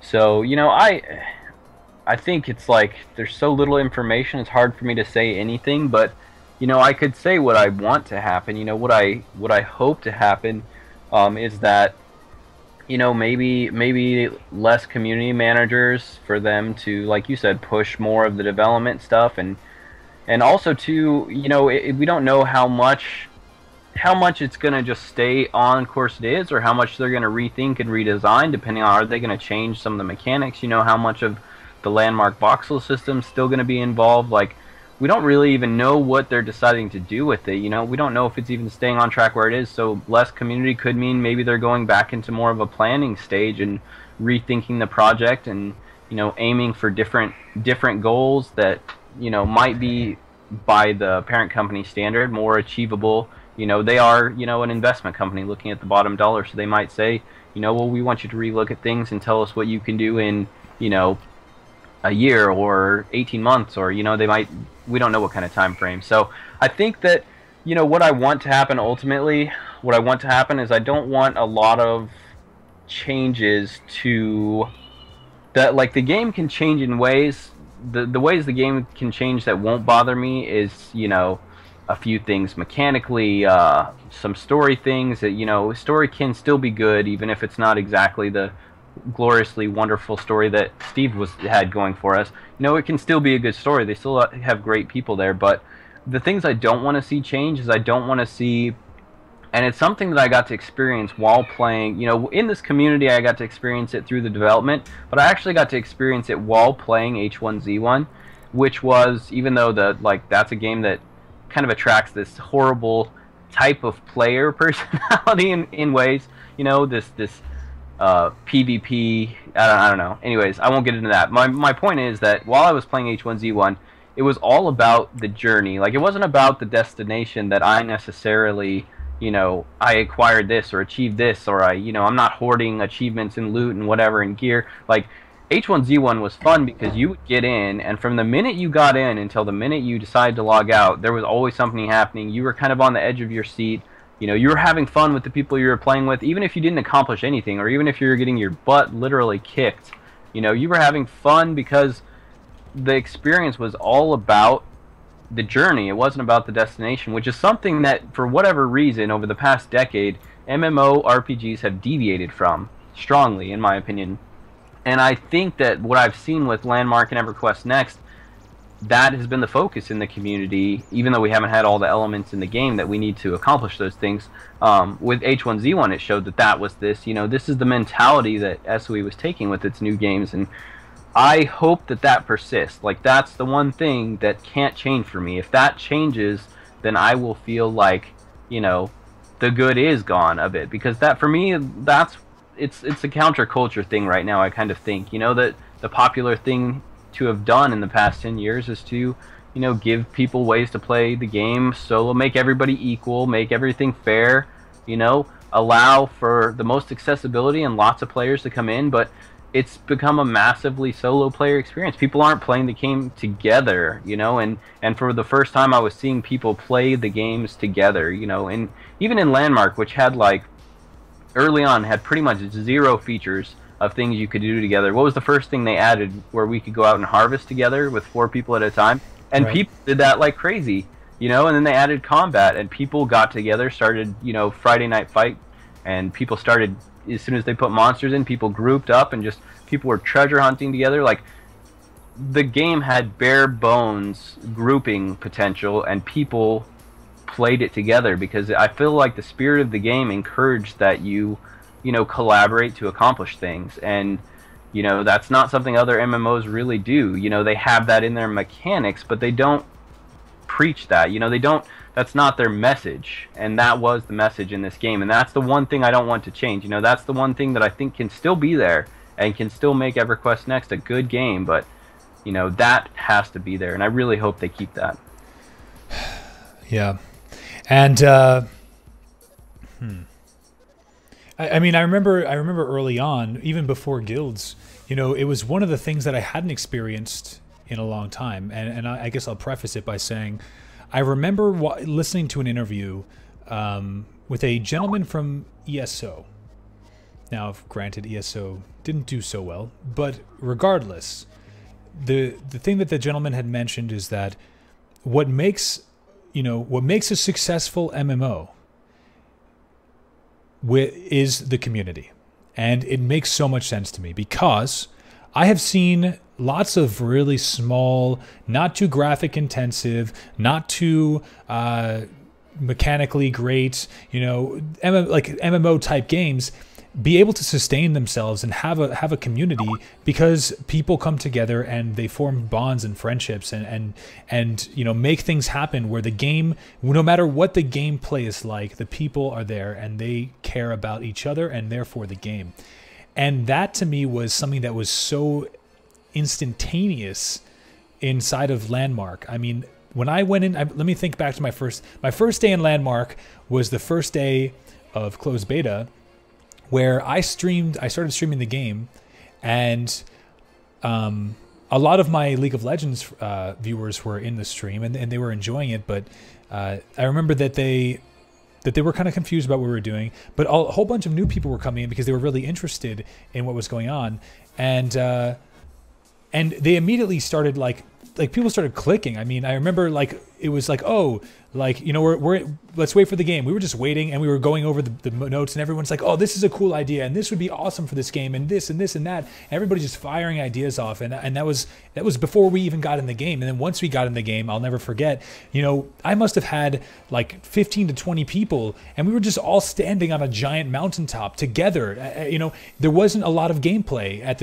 So, you know, I think it's like there's so little information, it's hard for me to say anything, but, you know, I could say what I want to happen. You know, what I hope to happen is that, you know, maybe less community managers, for them to, like you said, push more of the development stuff, and also too, you know, we don't know how much it's gonna just stay on course it is, or how much they're gonna rethink and redesign, depending on, are they gonna change some of the mechanics? You know, how much of the landmark voxel system is still gonna be involved? Like, we don't really even know what they're deciding to do with it. You know, we don't know if it's even staying on track where it is. So less community could mean maybe they're going back into more of a planning stage and rethinking the project, and, you know, aiming for different goals that, you know, might be, by the parent company standard, more achievable. You know, they are, you know, an investment company looking at the bottom dollar, so they might say, you know, well, we want you to relook at things and tell us what you can do in, you know, a year or 18 months, or, you know, we don't know what kind of time frame. So I think that, you know, what I want to happen ultimately, is I don't want a lot of changes to that. Like, the game can change in ways, the ways the game can change that won't bother me is, you know, a few things mechanically, some story things that, you know, story can still be good even if it's not exactly the gloriously wonderful story that Steve had going for us. You know, it can still be a good story. They still have great people there, but the things I don't want to see change is I don't want to see, and it's something that I got to experience while playing, you know, in this community. I got to experience it through the development, but I actually got to experience it while playing H1Z1, which was, even though that's a game that kind of attracts this horrible type of player personality in ways, you know, this PvP, I don't know. Anyways, I won't get into that. My point is that while I was playing H1Z1, it was all about the journey. Like, it wasn't about the destination that I necessarily, you know, I acquired this or achieved this, or I'm not hoarding achievements and loot and whatever and gear. Like, H1Z1 was fun because you would get in, and from the minute you got in until the minute you decided to log out, there was always something happening. You were kind of on the edge of your seat. You know, you were having fun with the people you were playing with, even if you didn't accomplish anything, or even if you were getting your butt literally kicked. You know, you were having fun because the experience was all about the journey. It wasn't about the destination, which is something that, for whatever reason, over the past decade, MMORPGs have deviated from strongly, in my opinion. And I think that what I've seen with Landmark and EverQuest Next, that has been the focus in the community, even though we haven't had all the elements in the game that we need to accomplish those things. With H1Z1, it showed that was this, you know, this is the mentality that SOE was taking with its new games, and I hope that persists. Like, that's the one thing that can't change for me. If that changes, then I will feel like, you know, the good is gone of it, because that, for me, it's a counterculture thing right now. I kind of think, you know, that the popular thing to have done in the past 10 years is to, you know, give people ways to play the game solo, make everybody equal, make everything fair, you know, allow for the most accessibility and lots of players to come in. But it's become a massively solo player experience. People aren't playing the game together, you know, and for the first time I was seeing people play the games together, you know, and even in Landmark, which had like early on had pretty much zero features of things you could do together. What was the first thing they added where we could go out and harvest together with 4 people at a time? And Right. people did that like crazy, you know, and then they added combat and people got together, started, you know, Friday Night Fight, and people started, as soon as they put monsters in, people grouped up and just people were treasure hunting together. Like, the game had bare bones grouping potential and people played it together, because I feel like the spirit of the game encouraged that you know, collaborate to accomplish things. And, you know, that's not something other MMOs really do. You know, they have that in their mechanics, but they don't preach that. You know, they don't, that's not their message. And that was the message in this game. And that's the one thing I don't want to change. You know, that's the one thing that I think can still be there and can still make EverQuest Next a good game. But, you know, that has to be there. And I really hope they keep that. Yeah. And I mean, I remember early on, even before guilds, you know, it was one of the things that I hadn't experienced in a long time. And I guess I'll preface it by saying, I remember listening to an interview with a gentleman from ESO. Now, granted, ESO didn't do so well, but regardless, the thing that the gentleman had mentioned is that what makes a successful MMO is the community. And it makes so much sense to me, because I have seen lots of really small, not too graphic intensive, not too mechanically great, you know, like MMO type games be able to sustain themselves and have a community, because people come together and they form bonds and friendships and you know, make things happen where the game, no matter what the gameplay is like, the people are there and they care about each other and therefore the game. And that to me was something that was so instantaneous inside of Landmark. I mean, when I went in, let me think back to my first day in Landmark was the first day of closed beta, where I started streaming the game, and a lot of my League of Legends viewers were in the stream, and they were enjoying it. But I remember that they were kind of confused about what we were doing. But a whole bunch of new people were coming in because they were really interested in what was going on, and they immediately started like people started clicking. I mean, I remember like it was like, oh, like, you know, let's wait for the game. We were just waiting and we were going over the notes, and everyone's like, oh, this is a cool idea and this would be awesome for this game and this and this and that. And everybody's just firing ideas off, and that was before we even got in the game. And then once we got in the game, I'll never forget, you know, I must have had like 15 to 20 people, and we were just all standing on a giant mountaintop together. You know, there wasn't a lot of gameplay at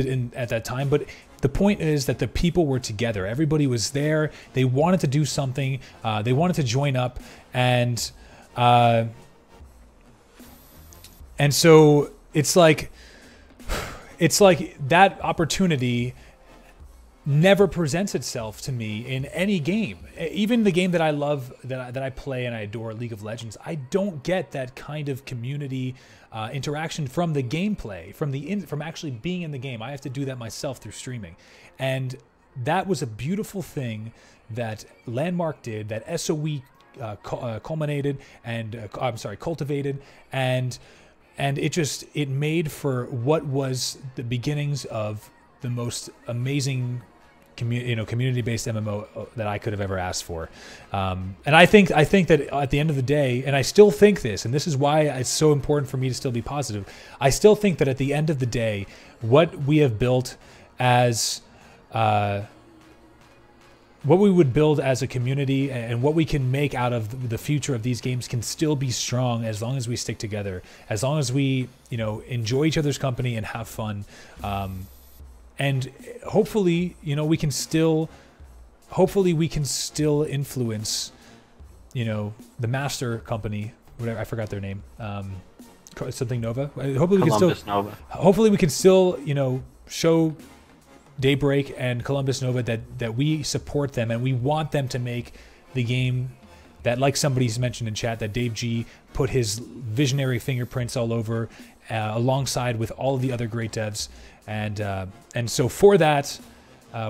that time, but the point is that the people were together. Everybody was there. They wanted to do something. They wanted to join up, and so it's like that opportunity never presents itself to me in any game. Even the game that I love, that I play and I adore, League of Legends, I don't get that kind of community interaction from the gameplay, from actually being in the game. I have to do that myself through streaming. And that was a beautiful thing that Landmark did, that SOE culminated and cultivated, and it made for what was the beginnings of the most amazing community-based MMO that I could have ever asked for. And I think that at the end of the day, and I still think this, and this is why it's so important for me to still be positive, I still think that at the end of the day, what we have built as what we would build as a community and what we can make out of the future of these games can still be strong as long as we stick together, as long as we, you know, enjoy each other's company and have fun. And hopefully, you know, we can still influence, you know, the master company, whatever, I forgot their name, something Nova. Hopefully we can still, you know, show Daybreak and Columbus Nova that we support them and we want them to make the game that, like somebody's mentioned in chat, that Dave G put his visionary fingerprints all over, alongside with all of the other great devs, and so for that,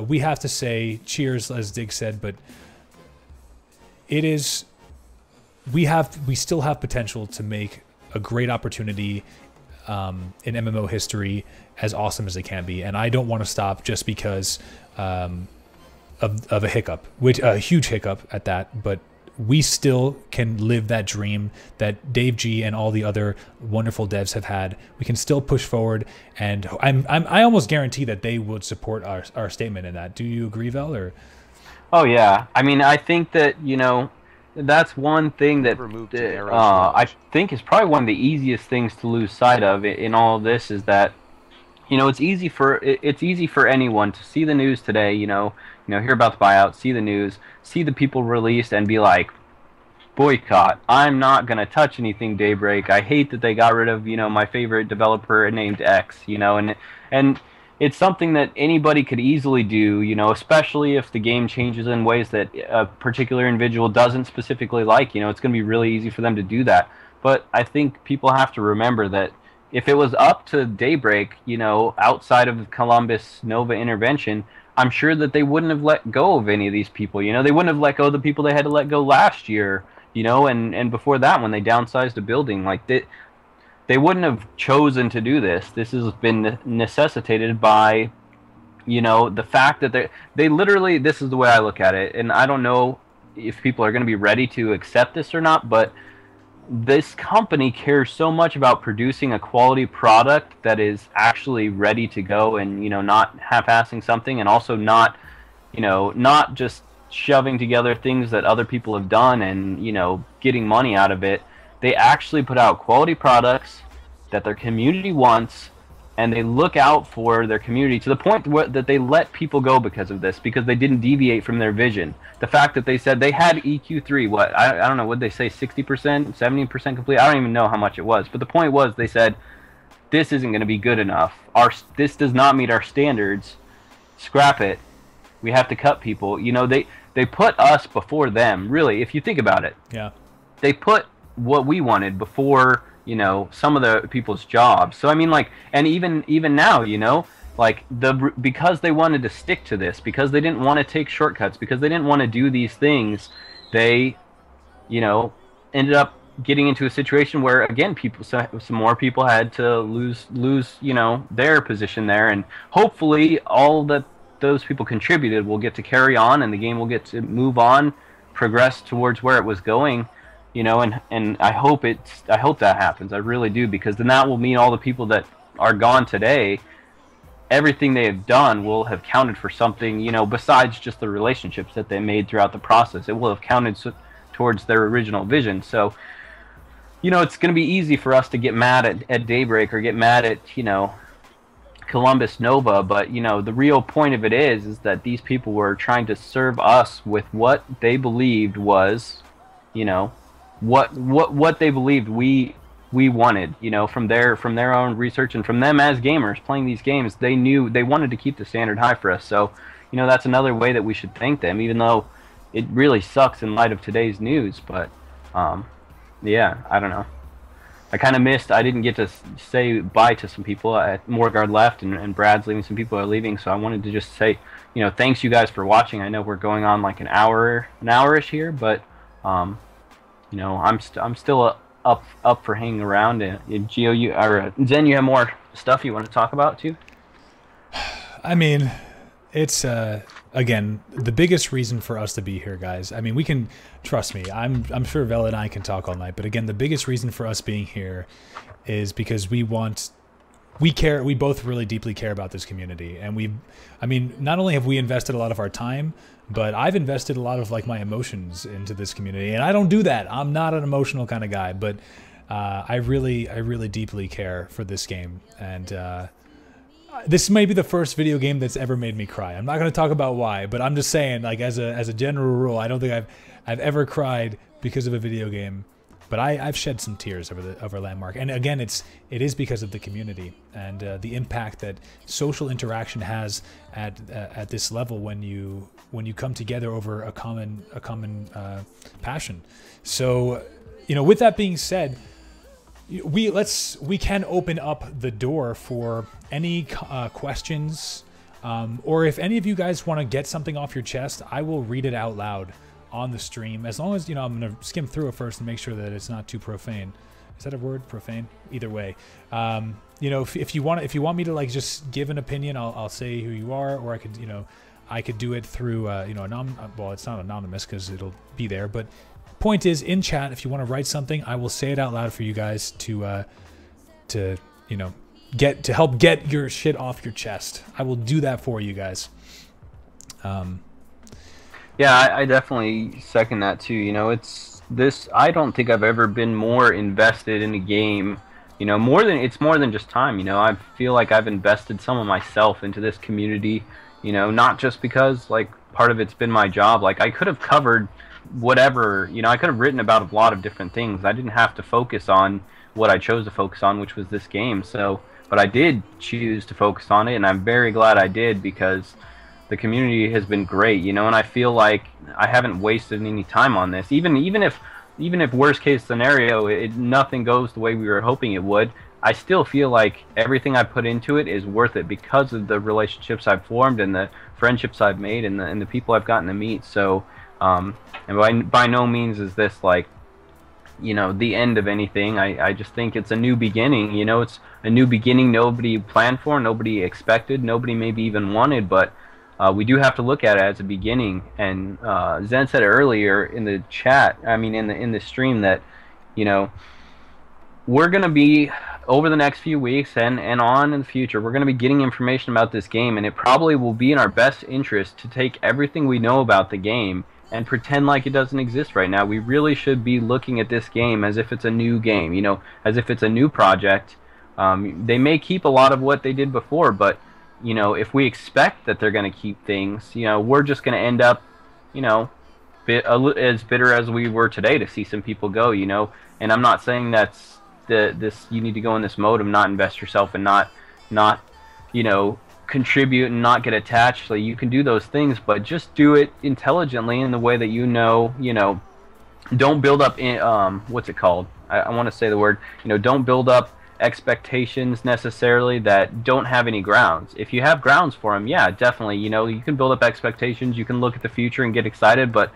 we have to say cheers, as Dig said. But it is, we still have potential to make a great opportunity in MMO history as awesome as it can be, and I don't want to stop just because of a hiccup, which a huge hiccup at that. But we still can live that dream that Dave G and all the other wonderful devs have had. We can still push forward, and I almost guarantee that they would support our statement in that. Do you agree, Vel? Or? Oh yeah, I mean, I think that, you know, that's one thing that I think is probably one of the easiest things to lose sight of in all of this, is that, you know, it's easy for anyone to see the news today, you know, hear about the buyout, see the news, see the people released, and be like, boycott. I'm not gonna touch anything Daybreak. I hate that they got rid of, you know, my favorite developer named X, you know, and it's something that anybody could easily do, you know, especially if the game changes in ways that a particular individual doesn't specifically like. You know, it's going to be really easy for them to do that. But I think people have to remember that if it was up to Daybreak, you know, outside of Columbus Nova intervention, I'm sure that they wouldn't have let go of any of these people. You know, they wouldn't have let go of the people they had to let go last year, you know, and before that when they downsized a building. Like, they wouldn't have chosen to do this. This has been necessitated by, you know, the fact that they literally, this is the way I look at it, and I don't know if people are going to be ready to accept this or not, but this company cares so much about producing a quality product that is actually ready to go, and, you know, not half-assing something, and also not, you know, not just shoving together things that other people have done and, you know, getting money out of it. They actually put out quality products that their community wants, and they look out for their community to the point that they let people go because of this, because they didn't deviate from their vision. The fact that they said they had EQ3, what, I don't know, what they say, 60%, 70% complete? I don't even know how much it was. But the point was, they said, this isn't going to be good enough. This does not meet our standards. Scrap it. We have to cut people. You know, they put us before them, really, if you think about it. Yeah. They put what we wanted before, you know, some of the people's jobs. So I mean, like, and even now, you know, like, because they wanted to stick to this, because they didn't want to take shortcuts, because they didn't want to do these things, they, you know, ended up getting into a situation where, again, some more people had to lose, you know, their position there, and hopefully all that those people contributed will get to carry on, and the game will get to move on, progress towards where it was going. You know, and I hope that happens. I really do, because then that will mean all the people that are gone today, everything they have done will have counted for something, you know, besides just the relationships that they made throughout the process. It will have counted towards their original vision. So, you know, it's going to be easy for us to get mad at Daybreak or get mad at, you know, Columbus Nova, but, you know, the real point of it is that these people were trying to serve us with what they believed was, you know, what they believed we wanted, you know, from their own research, and from them as gamers playing these games. They knew they wanted to keep the standard high for us. So, you know, that's another way that we should thank them, even though it really sucks in light of today's news. But yeah, I don't know. I kind of missed. I didn't get to say bye to some people. Morgard left, and Brad's leaving. Some people are leaving, so I wanted to just say, you know, thanks you guys for watching. I know we're going on like an hour-ish here, but you know, I'm still up for hanging around. And Gio, Zen, you have more stuff you want to talk about too? I mean, it's again, the biggest reason for us to be here, guys. I mean, we can, trust me, I'm sure Vel and I can talk all night, but again, the biggest reason for us being here is because we both really deeply care about this community. And I mean, not only have we invested a lot of our time, but I've invested a lot of like my emotions into this community, and I don't do that. I'm not an emotional kind of guy, but I really deeply care for this game. And this may be the first video game that's ever made me cry. I'm not going to talk about why, but I'm just saying, like, as a general rule, I don't think I've ever cried because of a video game. But I've shed some tears over Landmark, and again, it is because of the community and the impact that social interaction has at this level when you come together over a common passion. So, with that being said, we can open up the door for any questions, or if any of you guys want to get something off your chest, I will read it out loud on the stream, as long as I'm gonna skim through it first and make sure that it's not too profane. Is that a word? Profane? Either way, if you want me to like just give an opinion, I'll say who you are, or I could do it through well, it's not anonymous because it'll be there, but point is, in chat, if you want to write something, I will say it out loud for you guys to help get your shit off your chest. I will do that for you guys. Yeah, I definitely second that too. It's this. I don't think I've ever been more invested in a game. It's more than just time. I feel like I've invested some of myself into this community. Not just because like part of it's been my job. Like I could have covered whatever. I could have written about a lot of different things. I didn't have to focus on what I chose to focus on, which was this game. So, but I did choose to focus on it, and I'm very glad I did, because the community has been great, and I feel like I haven't wasted any time on this. Even if worst case scenario, nothing goes the way we were hoping it would, I still feel like everything I put into it is worth it because of the relationships I've formed and the friendships I've made and the people I've gotten to meet. So, and by no means is this like, the end of anything. I just think it's a new beginning. It's a new beginning nobody planned for, nobody expected, nobody maybe even wanted, but we do have to look at it as a beginning. And Zen said earlier in the chat, in the stream, that we're going to be, over the next few weeks and on in the future, we're going to be getting information about this game, and it probably will be in our best interest to take everything we know about the game and pretend like it doesn't exist right now. We really should be looking at this game as if it's a new game, as if it's a new project. They may keep a lot of what they did before, but if we expect that they're going to keep things, we're just going to end up, as bitter as we were today to see some people go, And I'm not saying that's you need to go in this mode of not invest yourself and not contribute and not get attached. So you can do those things, but just do it intelligently in the way that don't build up what's it called? I want to say the word, don't build up expectations necessarily that don't have any grounds. If you have grounds for them, yeah, definitely, you can build up expectations, you can look at the future and get excited, but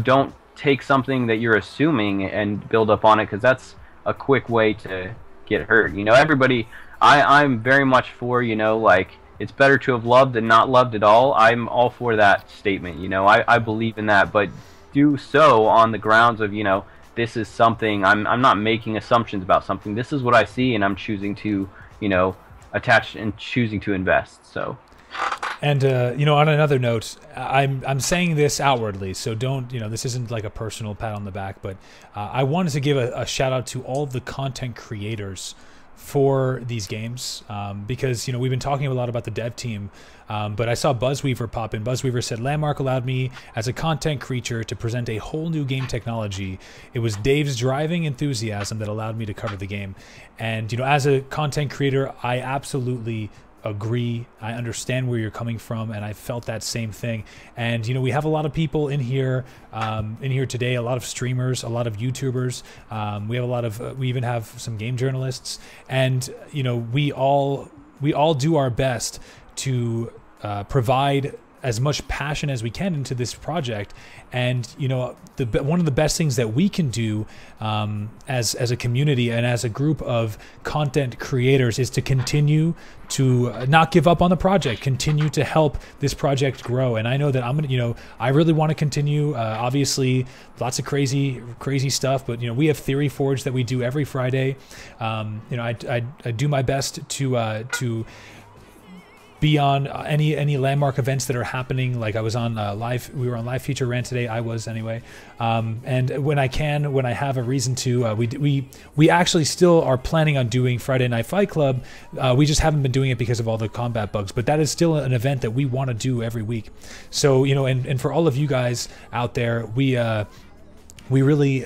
don't take something that you're assuming and build up on it, because that's a quick way to get hurt. Everybody, I'm very much for, like, it's better to have loved than not loved at all. I'm all for that statement. I believe in that, but do so on the grounds of, this is something, I'm not making assumptions about something. This is what I see, and I'm choosing to, attach and choosing to invest. So. And on another note, I'm saying this outwardly, so don't, this isn't like a personal pat on the back, but I wanted to give a shout out to all the content creators for these games, because we've been talking a lot about the dev team, but I saw Buzzweaver pop in. Buzzweaver said, Landmark allowed me as a content creature to present a whole new game technology. It was Dave's driving enthusiasm that allowed me to cover the game. And as a content creator, I absolutely agree. I understand where you're coming from, and I felt that same thing. And we have a lot of people in here today, a lot of streamers, a lot of YouTubers. We have a lot of we even have some game journalists, and we all do our best to provide as much passion as we can into this project. And one of the best things that we can do as a community and as a group of content creators is to continue to not give up on the project, continue to help this project grow. And I know that I'm gonna, I really want to continue. Obviously, lots of crazy stuff, but we have Theory Forge that we do every Friday. I do my best to be on any Landmark events that are happening. Like I was on we were on Live Feature Rant today. I was anyway. And when I have a reason to, we actually still are planning on doing Friday Night Fight Club. We just haven't been doing it because of all the combat bugs, but that is still an event that we want to do every week. So, and for all of you guys out there, we really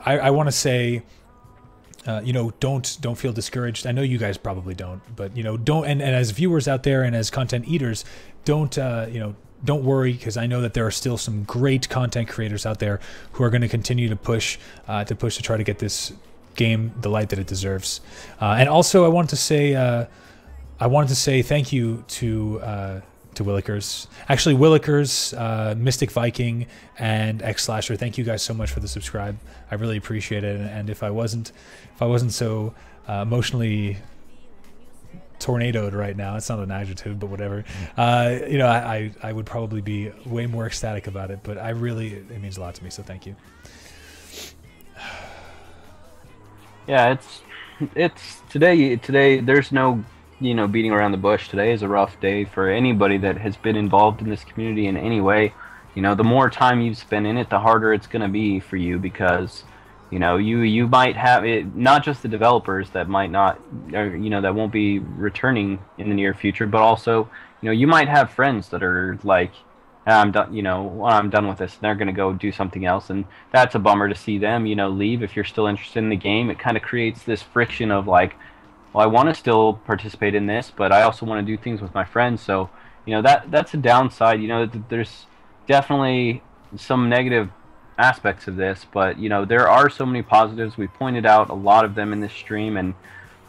I want to say, you know, don't feel discouraged. I know you guys probably don't, but you know, don't. And as viewers out there and as content eaters, don't you know, don't worry, because I know that there are still some great content creators out there who are going to continue to push to try to get this game the light that it deserves. And also, I wanted to say thank you to Willikers. Actually, Willikers, Mystic Viking, and X Slasher. Thank you guys so much for the subscribe. I really appreciate it. And if I wasn't so emotionally tornadoed right now, it's not an adjective, but whatever. You know, I would probably be way more ecstatic about it. But it means a lot to me. So thank you. Yeah, it's today. There's no, you know, beating around the bush. Today is a rough day for anybody that has been involved in this community in any way. You know, the more time you've spent in it, the harder it's going to be for you, because, you know, you might have it, not just the developers that might not, or, you know, that won't be returning in the near future, but also, you know, you might have friends that are like, I'm done, you know, well, I'm done with this, and they're going to go do something else, and that's a bummer to see them, you know, leave. If you're still interested in the game, it kind of creates this friction of like, well, I want to still participate in this, but I also want to do things with my friends. So, you know, that's a downside. You know, there's definitely some negative aspects of this, but, you know, there are so many positives. We pointed out a lot of them in this stream, and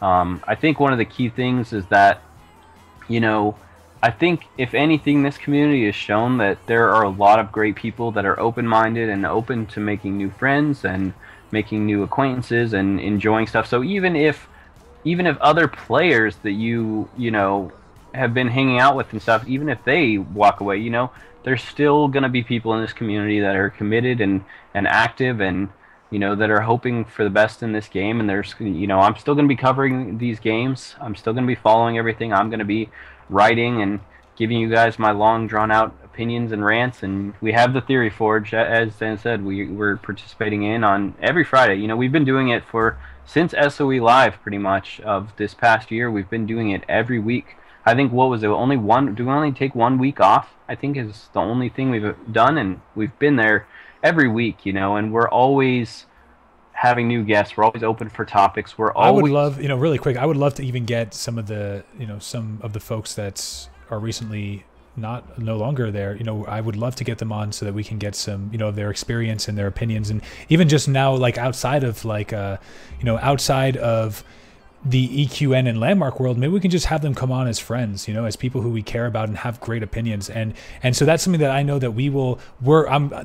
I think one of the key things is that, you know, I think if anything, this community has shown that there are a lot of great people that are open-minded and open to making new friends and making new acquaintances and enjoying stuff. So even if other players that you know, have been hanging out with and stuff, even if they walk away, you know, there's still going to be people in this community that are committed and active, and, you know, that are hoping for the best in this game. And there's, you know, I'm still going to be covering these games. I'm still going to be following everything. I'm going to be writing and giving you guys my long drawn out opinions and rants. And we have the Theory Forge, as Dan said, we're participating in on every Friday. You know, we've been doing it since SOE Live, pretty much, of this past year. We've been doing it every week. I think, what was it, do we only take 1 week off? I think is the only thing we've done, and we've been there every week, you know, and we're always having new guests. We're always open for topics. I would love, you know, really quick, I would love to even get some of the folks that are recently no longer there. You know, I would love to get them on so that we can get some, you know, their experience and their opinions, and even just now, like outside of outside of the EQN and Landmark world, maybe we can just have them come on as friends, you know, as people who we care about and have great opinions. And so that's something that I know that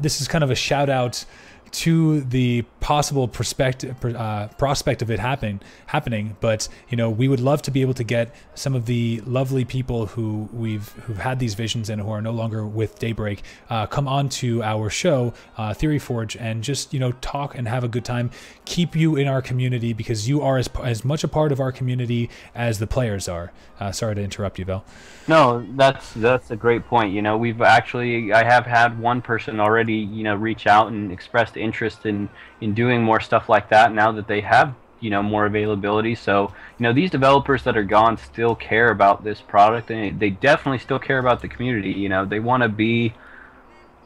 this is kind of a shout out to the possible prospect of it happening. But, you know, we would love to be able to get some of the lovely people who've had these visions and who are no longer with Daybreak come on to our show, Theory Forge, and just, you know, talk and have a good time. Keep you in our community, because you are as much a part of our community as the players are. Sorry to interrupt you, Vel. No, that's a great point. You know, I have had one person already, you know, reach out and expressed interest in doing more stuff like that now that they have, you know, more availability. So, you know, these developers that are gone still care about this product, and they definitely still care about the community. You know, they want to be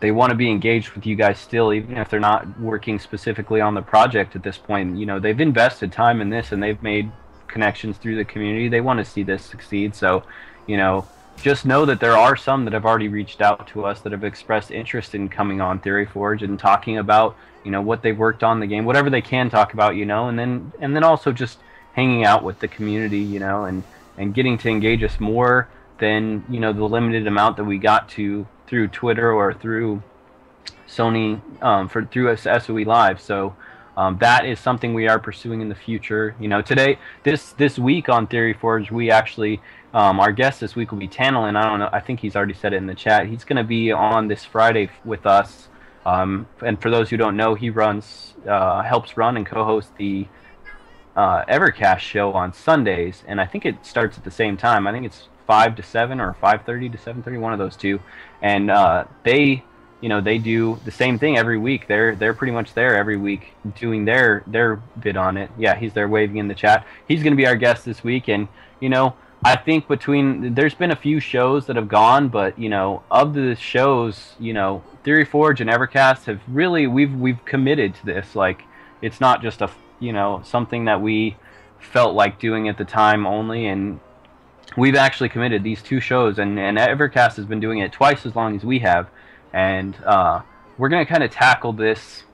engaged with you guys still, even if they're not working specifically on the project at this point. You know, they've invested time in this, and they've made connections through the community. They want to see this succeed. So, you know, just know that there are some that have already reached out to us that have expressed interest in coming on Theory Forge and talking about, you know, what they've worked on in the game, whatever they can talk about, you know, and then also just hanging out with the community, you know, and getting to engage us more than, you know, the limited amount that we got to through Twitter or through Sony, through SOE Live. So that is something we are pursuing in the future. You know, today, this week on Theory Forge, we actually, our guest this week will be Tantalin. I don't know, I think he's already said it in the chat. He's going to be on this Friday with us. And for those who don't know, he helps run and co-host the Evercast show on Sundays, and I think it starts at the same time. I think it's 5 to 7 or 5:30 to 7:30, one of those two. And they do the same thing every week. They're pretty much there every week doing their bit on it. Yeah, he's there waving in the chat. He's going to be our guest this week, and, you know, I think there's been a few shows that have gone, but, you know, of the shows, you know, Theory Forge and Evercast have really, we've committed to this. Like, it's not just something that we felt like doing at the time only, and we've actually committed these 2 shows, and Evercast has been doing it twice as long as we have, and we're going to kind of tackle this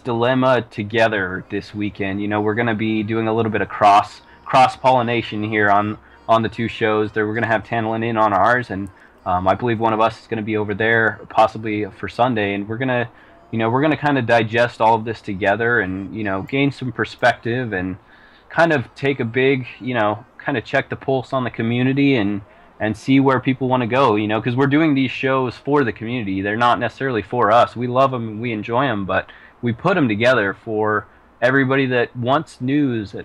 dilemma together this weekend. We're going to be doing a little bit of cross pollination here on the 2 shows. We're going to have Tantalin in on ours, and I believe one of us is going to be over there possibly for Sunday, and we're going to kind of digest all of this together, and gain some perspective, and kind of take a big kind of check the pulse on the community, and see where people want to go, because we're doing these shows for the community. They're not necessarily for us. We love them and we enjoy them, but we put them together for everybody that wants news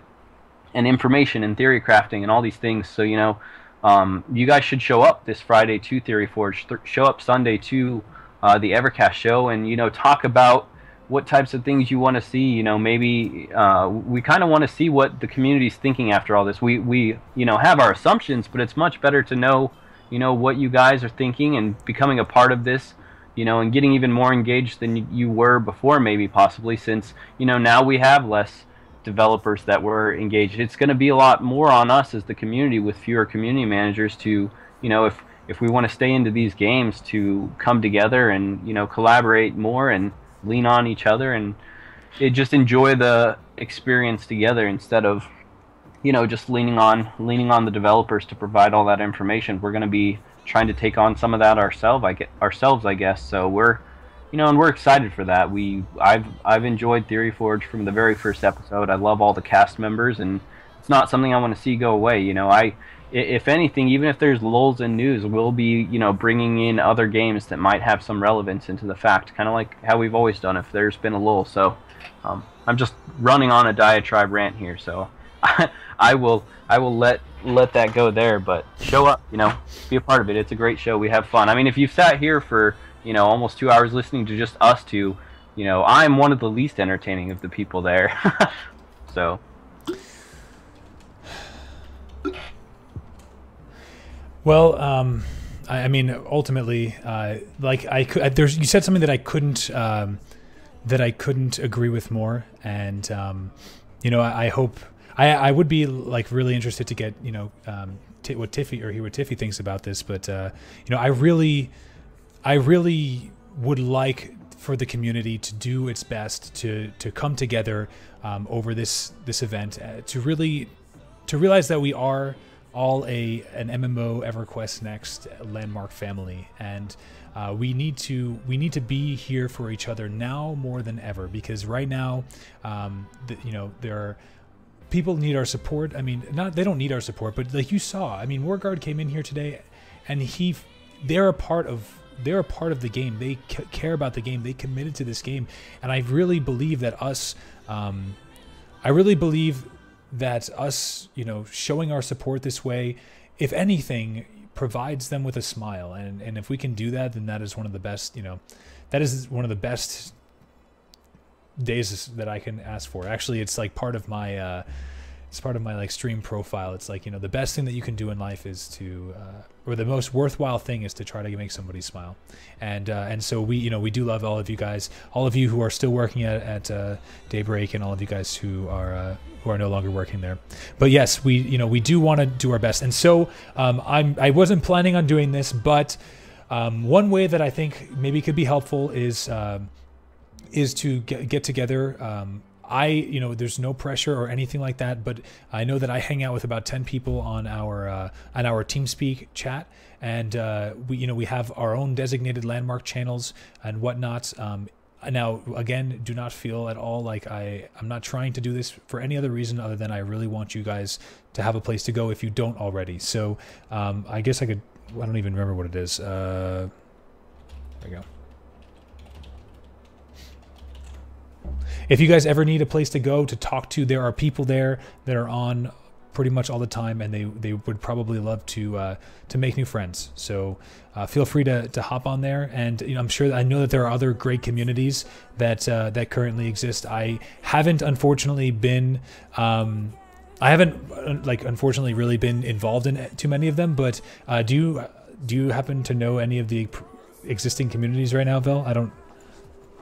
and information and theory crafting and all these things. So, you guys should show up this Friday to Theory Forge, show up Sunday to the Evercast show, and, talk about what types of things you want to see. Maybe we kind of want to see what the community's thinking after all this. We have our assumptions, but it's much better to know what you guys are thinking, and becoming a part of this, and getting even more engaged than you were before, maybe possibly, since now we have less developers that were engaged. It's going to be a lot more on us as the community, with fewer community managers, to if we want to stay into these games, to come together and collaborate more and lean on each other, and just enjoy the experience together, instead of just leaning on the developers to provide all that information. We're going to be trying to take on some of that ourselves, I guess. So we're and we're excited for that. I've enjoyed Theory Forge from the very first episode. I love all the cast members, and it's not something I want to see go away. If anything, even if there's lulls in news, we'll be, bringing in other games that might have some relevance into the fact, kind of like how we've always done if there's been a lull. So I'm just running on a diatribe rant here, so I will let that go there. But show up, be a part of it. It's a great show. We have fun. I mean, if you've sat here for almost 2 hours listening to just us two, I'm one of the least entertaining of the people there. So. Well, I mean, ultimately, you said something that I couldn't agree with more, and I hope I would be like really interested to get what Tiffy, or hear what Tiffy thinks about this, but I really would like for the community to do its best to come together over this event, to realize that we are all an MMO EverQuest Next landmark family, and we need to be here for each other now more than ever, because right now, there are people need our support. I mean, they don't need our support, but like you saw, I mean, Warguard came in here today, and they're a part of the game. They care about the game. They committed to this game, and I really believe that us showing our support this way, if anything, provides them with a smile, and if we can do that, then that is one of the best, that is one of the best days that I can ask for. Actually, it's like part of my like stream profile. It's like, the best thing that you can do in life is to or the most worthwhile thing is to try to make somebody smile. And so we do love all of you guys, all of you who are still working at Daybreak, and all of you guys who are no longer working there. But yes, we do want to do our best. And so I wasn't planning on doing this, but one way that I think maybe could be helpful is to get together. There's no pressure or anything like that, but I know that I hang out with about 10 people on our TeamSpeak chat, and we have our own designated landmark channels and whatnot. Now, again, do not feel at all like I'm not trying to do this for any other reason other than I really want you guys to have a place to go if you don't already. So I guess I don't even remember what it is. There we go. If you guys ever need a place to go to talk to, there are people there that are on pretty much all the time, and they would probably love to make new friends. So feel free to hop on there, and I know that there are other great communities that currently exist. I haven't unfortunately really been involved in too many of them, but do you happen to know any of the existing communities right now, Vel? I don't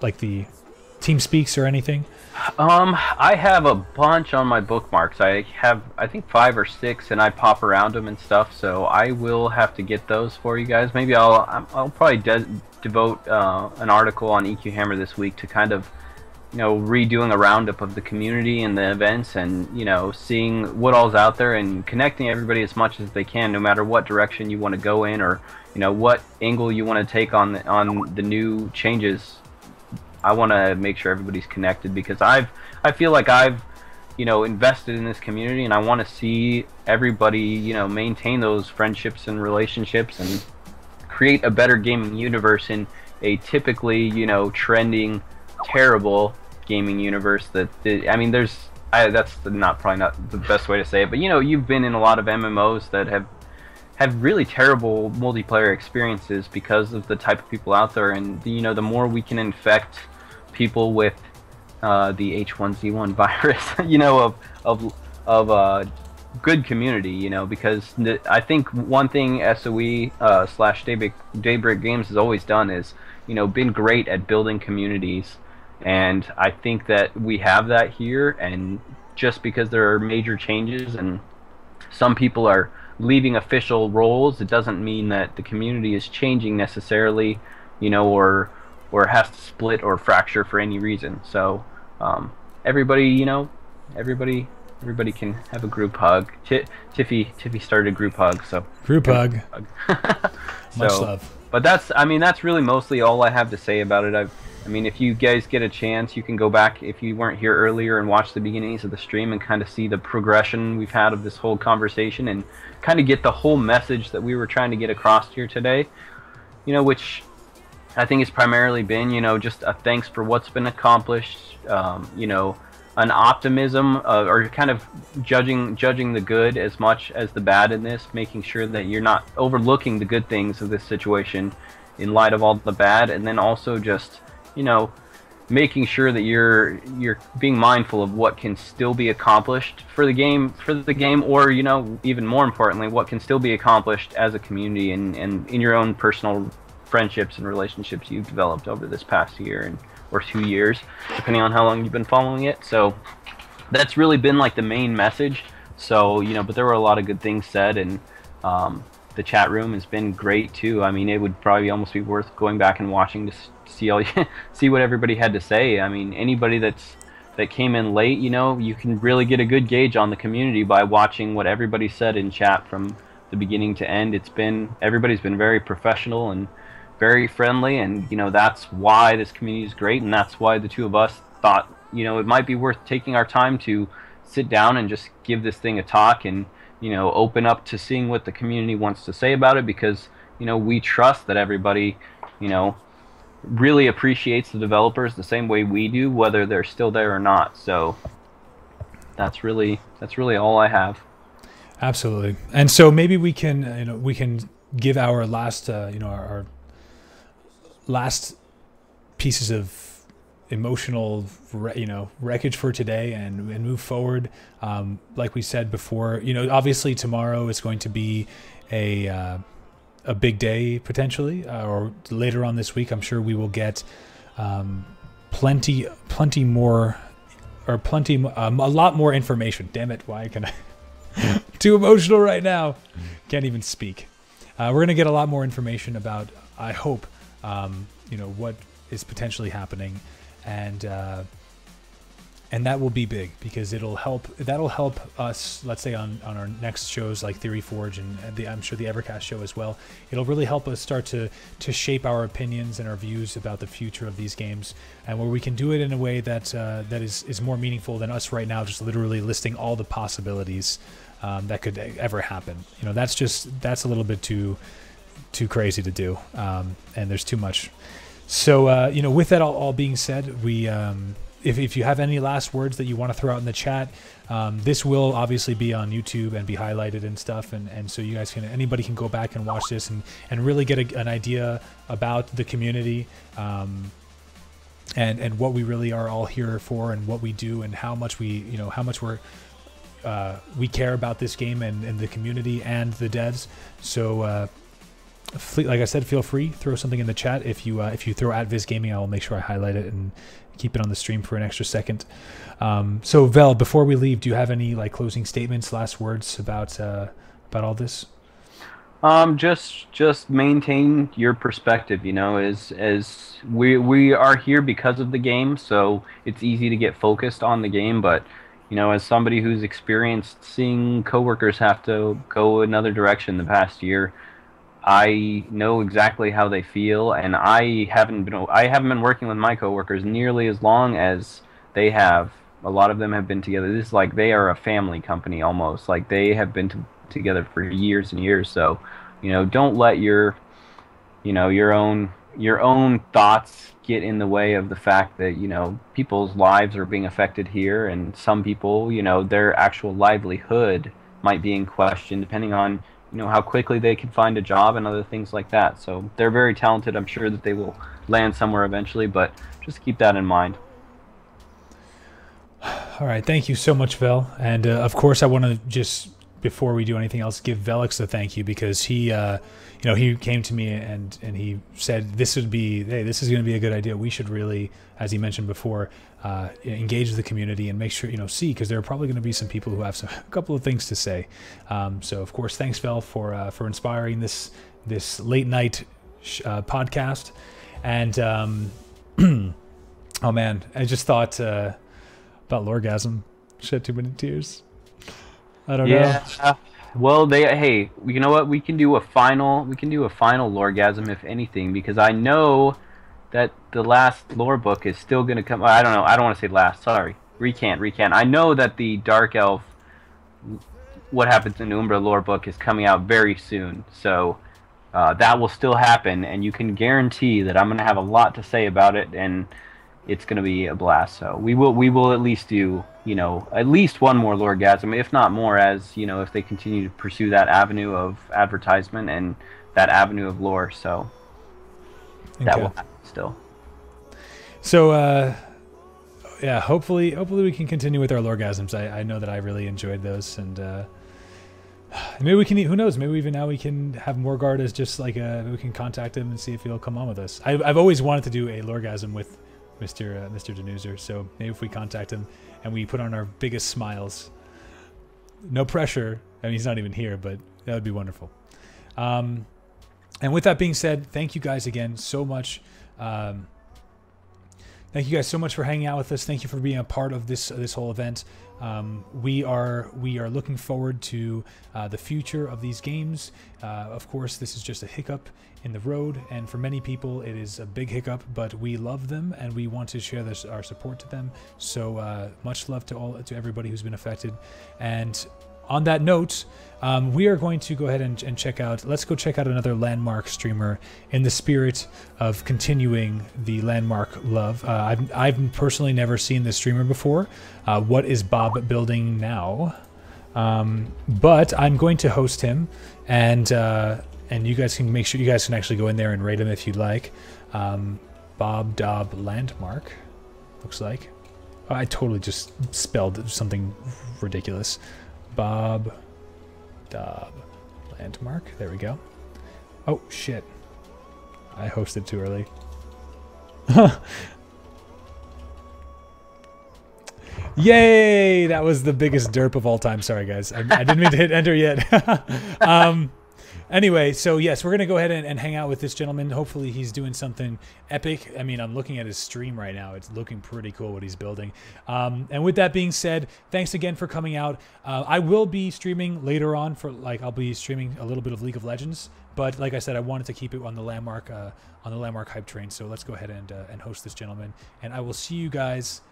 like the Team Speaks or anything? I have a bunch on my bookmarks. I have, I think, 5 or 6, and I pop around them and stuff. So I will have to get those for you guys. Maybe I'll probably devote an article on EQ Hammer this week to kind of, redoing a roundup of the community and the events, and seeing what all's out there and connecting everybody as much as they can, no matter what direction you want to go in, or what angle you want to take on the new changes. I want to make sure everybody's connected, because I feel like I've invested in this community, and I want to see everybody maintain those friendships and relationships and create a better gaming universe in a typically trending terrible gaming universe. That's probably not the best way to say it, but you've been in a lot of MMOs that have really terrible multiplayer experiences because of the type of people out there, and the more we can infect people with the H1Z1 virus, of good community, because I think one thing SOE / Daybreak Games has always done is been great at building communities, and I think that we have that here. And just because there are major changes and some people are leaving official roles, it doesn't mean that the community is changing necessarily, or has to split or fracture for any reason. So everybody can have a group hug. Tiffy started a group hug, so group hug. Much So, love. But that's really mostly all I have to say about it. If you guys get a chance, you can go back if you weren't here earlier and watch the beginnings of the stream and kind of see the progression we've had of this whole conversation, and kind of get the whole message that we were trying to get across here today, which I think has primarily been, just a thanks for what's been accomplished, an optimism, or kind of judging the good as much as the bad in this, making sure that you're not overlooking the good things of this situation in light of all the bad, and then also just, making sure that you're being mindful of what can still be accomplished for the game, or even more importantly, what can still be accomplished as a community and in your own personal friendships and relationships you've developed over this past year or 2 years, depending on how long you've been following it. So that's really been like the main message. So but there were a lot of good things said, and the chat room has been great too. It would probably almost be worth going back and watching to see what everybody had to say. Anybody that came in late, you can really get a good gauge on the community by watching what everybody said in chat from the beginning to end. Everybody's been very professional and very friendly, and that's why this community is great, and that's why the two of us thought it might be worth taking our time to sit down and just give this thing a talk, and open up to seeing what the community wants to say about it, because we trust that everybody really appreciates the developers the same way we do, whether they're still there or not. So that's really all I have. Absolutely. And so maybe we can give our last our last pieces of emotional wreckage for today, and move forward. Like we said before, obviously tomorrow is going to be a big day potentially, or later on this week. I'm sure we will get plenty more, or a lot more information. Damn it, why can I too emotional right now, can't even speak. We're gonna get a lot more information about, I hope, what is potentially happening, and that will be big, because that'll help us, let's say on our next shows like Theory Forge, and I'm sure the Evercast show as well. It'll really help us start to shape our opinions and our views about the future of these games, and where we can do it in a way that is more meaningful than us right now just literally listing all the possibilities that could ever happen. That's a little bit too crazy to do, and there's too much. So with that all being said, we if you have any last words that you want to throw out in the chat, this will obviously be on YouTube and be highlighted and stuff, and so you guys anybody can go back and watch this and really get an idea about the community, and what we really are all here for, and what we do, and how much we care about this game and the community and the devs. So like I said, feel free, throw something in the chat. If you throw at Viz Gaming, I will make sure I highlight it and keep it on the stream for an extra second. So Vel, before we leave, do you have any like closing statements, last words about all this? Just maintain your perspective, as we are here because of the game, so it's easy to get focused on the game, but as somebody who's experienced seeing coworkers have to go another direction the past year, I know exactly how they feel, and I haven't been working with my coworkers nearly as long as they have. A lot of them have been together. This is like they are a family company almost. Like they have been together for years and years. So, don't let your own thoughts get in the way of the fact that people's lives are being affected here, and some people, their actual livelihood might be in question depending on how quickly they can find a job and other things like that. So they're very talented. I'm sure that they will land somewhere eventually, but just keep that in mind. All right, thank you so much, Vel. And of course, I want to just, before we do anything else, give Velix a thank you, because he he came to me and he said this is going to be a good idea. We should really, as he mentioned before, engage the community and make sure because there are probably going to be some people who have a couple of things to say. So of course, thanks Vel for inspiring this late night podcast. And oh man, I just thought about Lorgasm. Shed too many tears. I don't know. Yeah. Well, hey, you know what? We can do a final Lorgasm if anything, because I know that the last lore book is still going to come. I don't know. I don't want to say last. Sorry. Recant. I know that the Dark Elf, What Happens in Umbra lore book is coming out very soon. So that will still happen, and you can guarantee that I'm going to have a lot to say about it, and it's going to be a blast. So we will at least do at least one more Lorgasm, if not more, as if they continue to pursue that avenue of advertisement and that avenue of lore. So that will happen still. So yeah, hopefully we can continue with our Lorgasms. I know that I really enjoyed those, and maybe we can. Who knows? Maybe even now we can have Morgard as just like maybe we can contact him and see if he'll come on with us. I've always wanted to do a Lorgasm with Mr. Denuser, so maybe if we contact him and we put on our biggest smiles, no pressure. I mean, he's not even here, but that would be wonderful. And with that being said, thank you guys again so much. Thank you guys so much for hanging out with us. Thank you for being a part of this whole event. We are looking forward to the future of these games. Of course, this is just a hiccup in the road, and for many people it is a big hiccup, but we love them and we want to share our support to them. So much love to everybody who's been affected. And on that note, we are going to go ahead and check out. Let's go check out another Landmark streamer in the spirit of continuing the Landmark love. I've personally never seen this streamer before. What is Bob building now? But I'm going to host him, and you guys can make sure you guys can actually go in there and rate him if you'd like. Bob Dob Landmark, looks like. Oh, I totally just spelled something ridiculous. Bob Dob Landmark. There we go. Oh shit! I hosted too early. Yay! That was the biggest derp of all time. Sorry guys, I didn't mean to hit enter yet. Anyway, so yes, we're gonna go ahead and hang out with this gentleman. Hopefully he's doing something epic. I mean, I'm looking at his stream right now. It's looking pretty cool what he's building. And with that being said, thanks again for coming out. I will be streaming later on I'll be streaming a little bit of League of Legends, but like I said, I wanted to keep it on the Landmark hype train. So let's go ahead and host this gentleman, and I will see you guys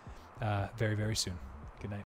very, very soon. Good night.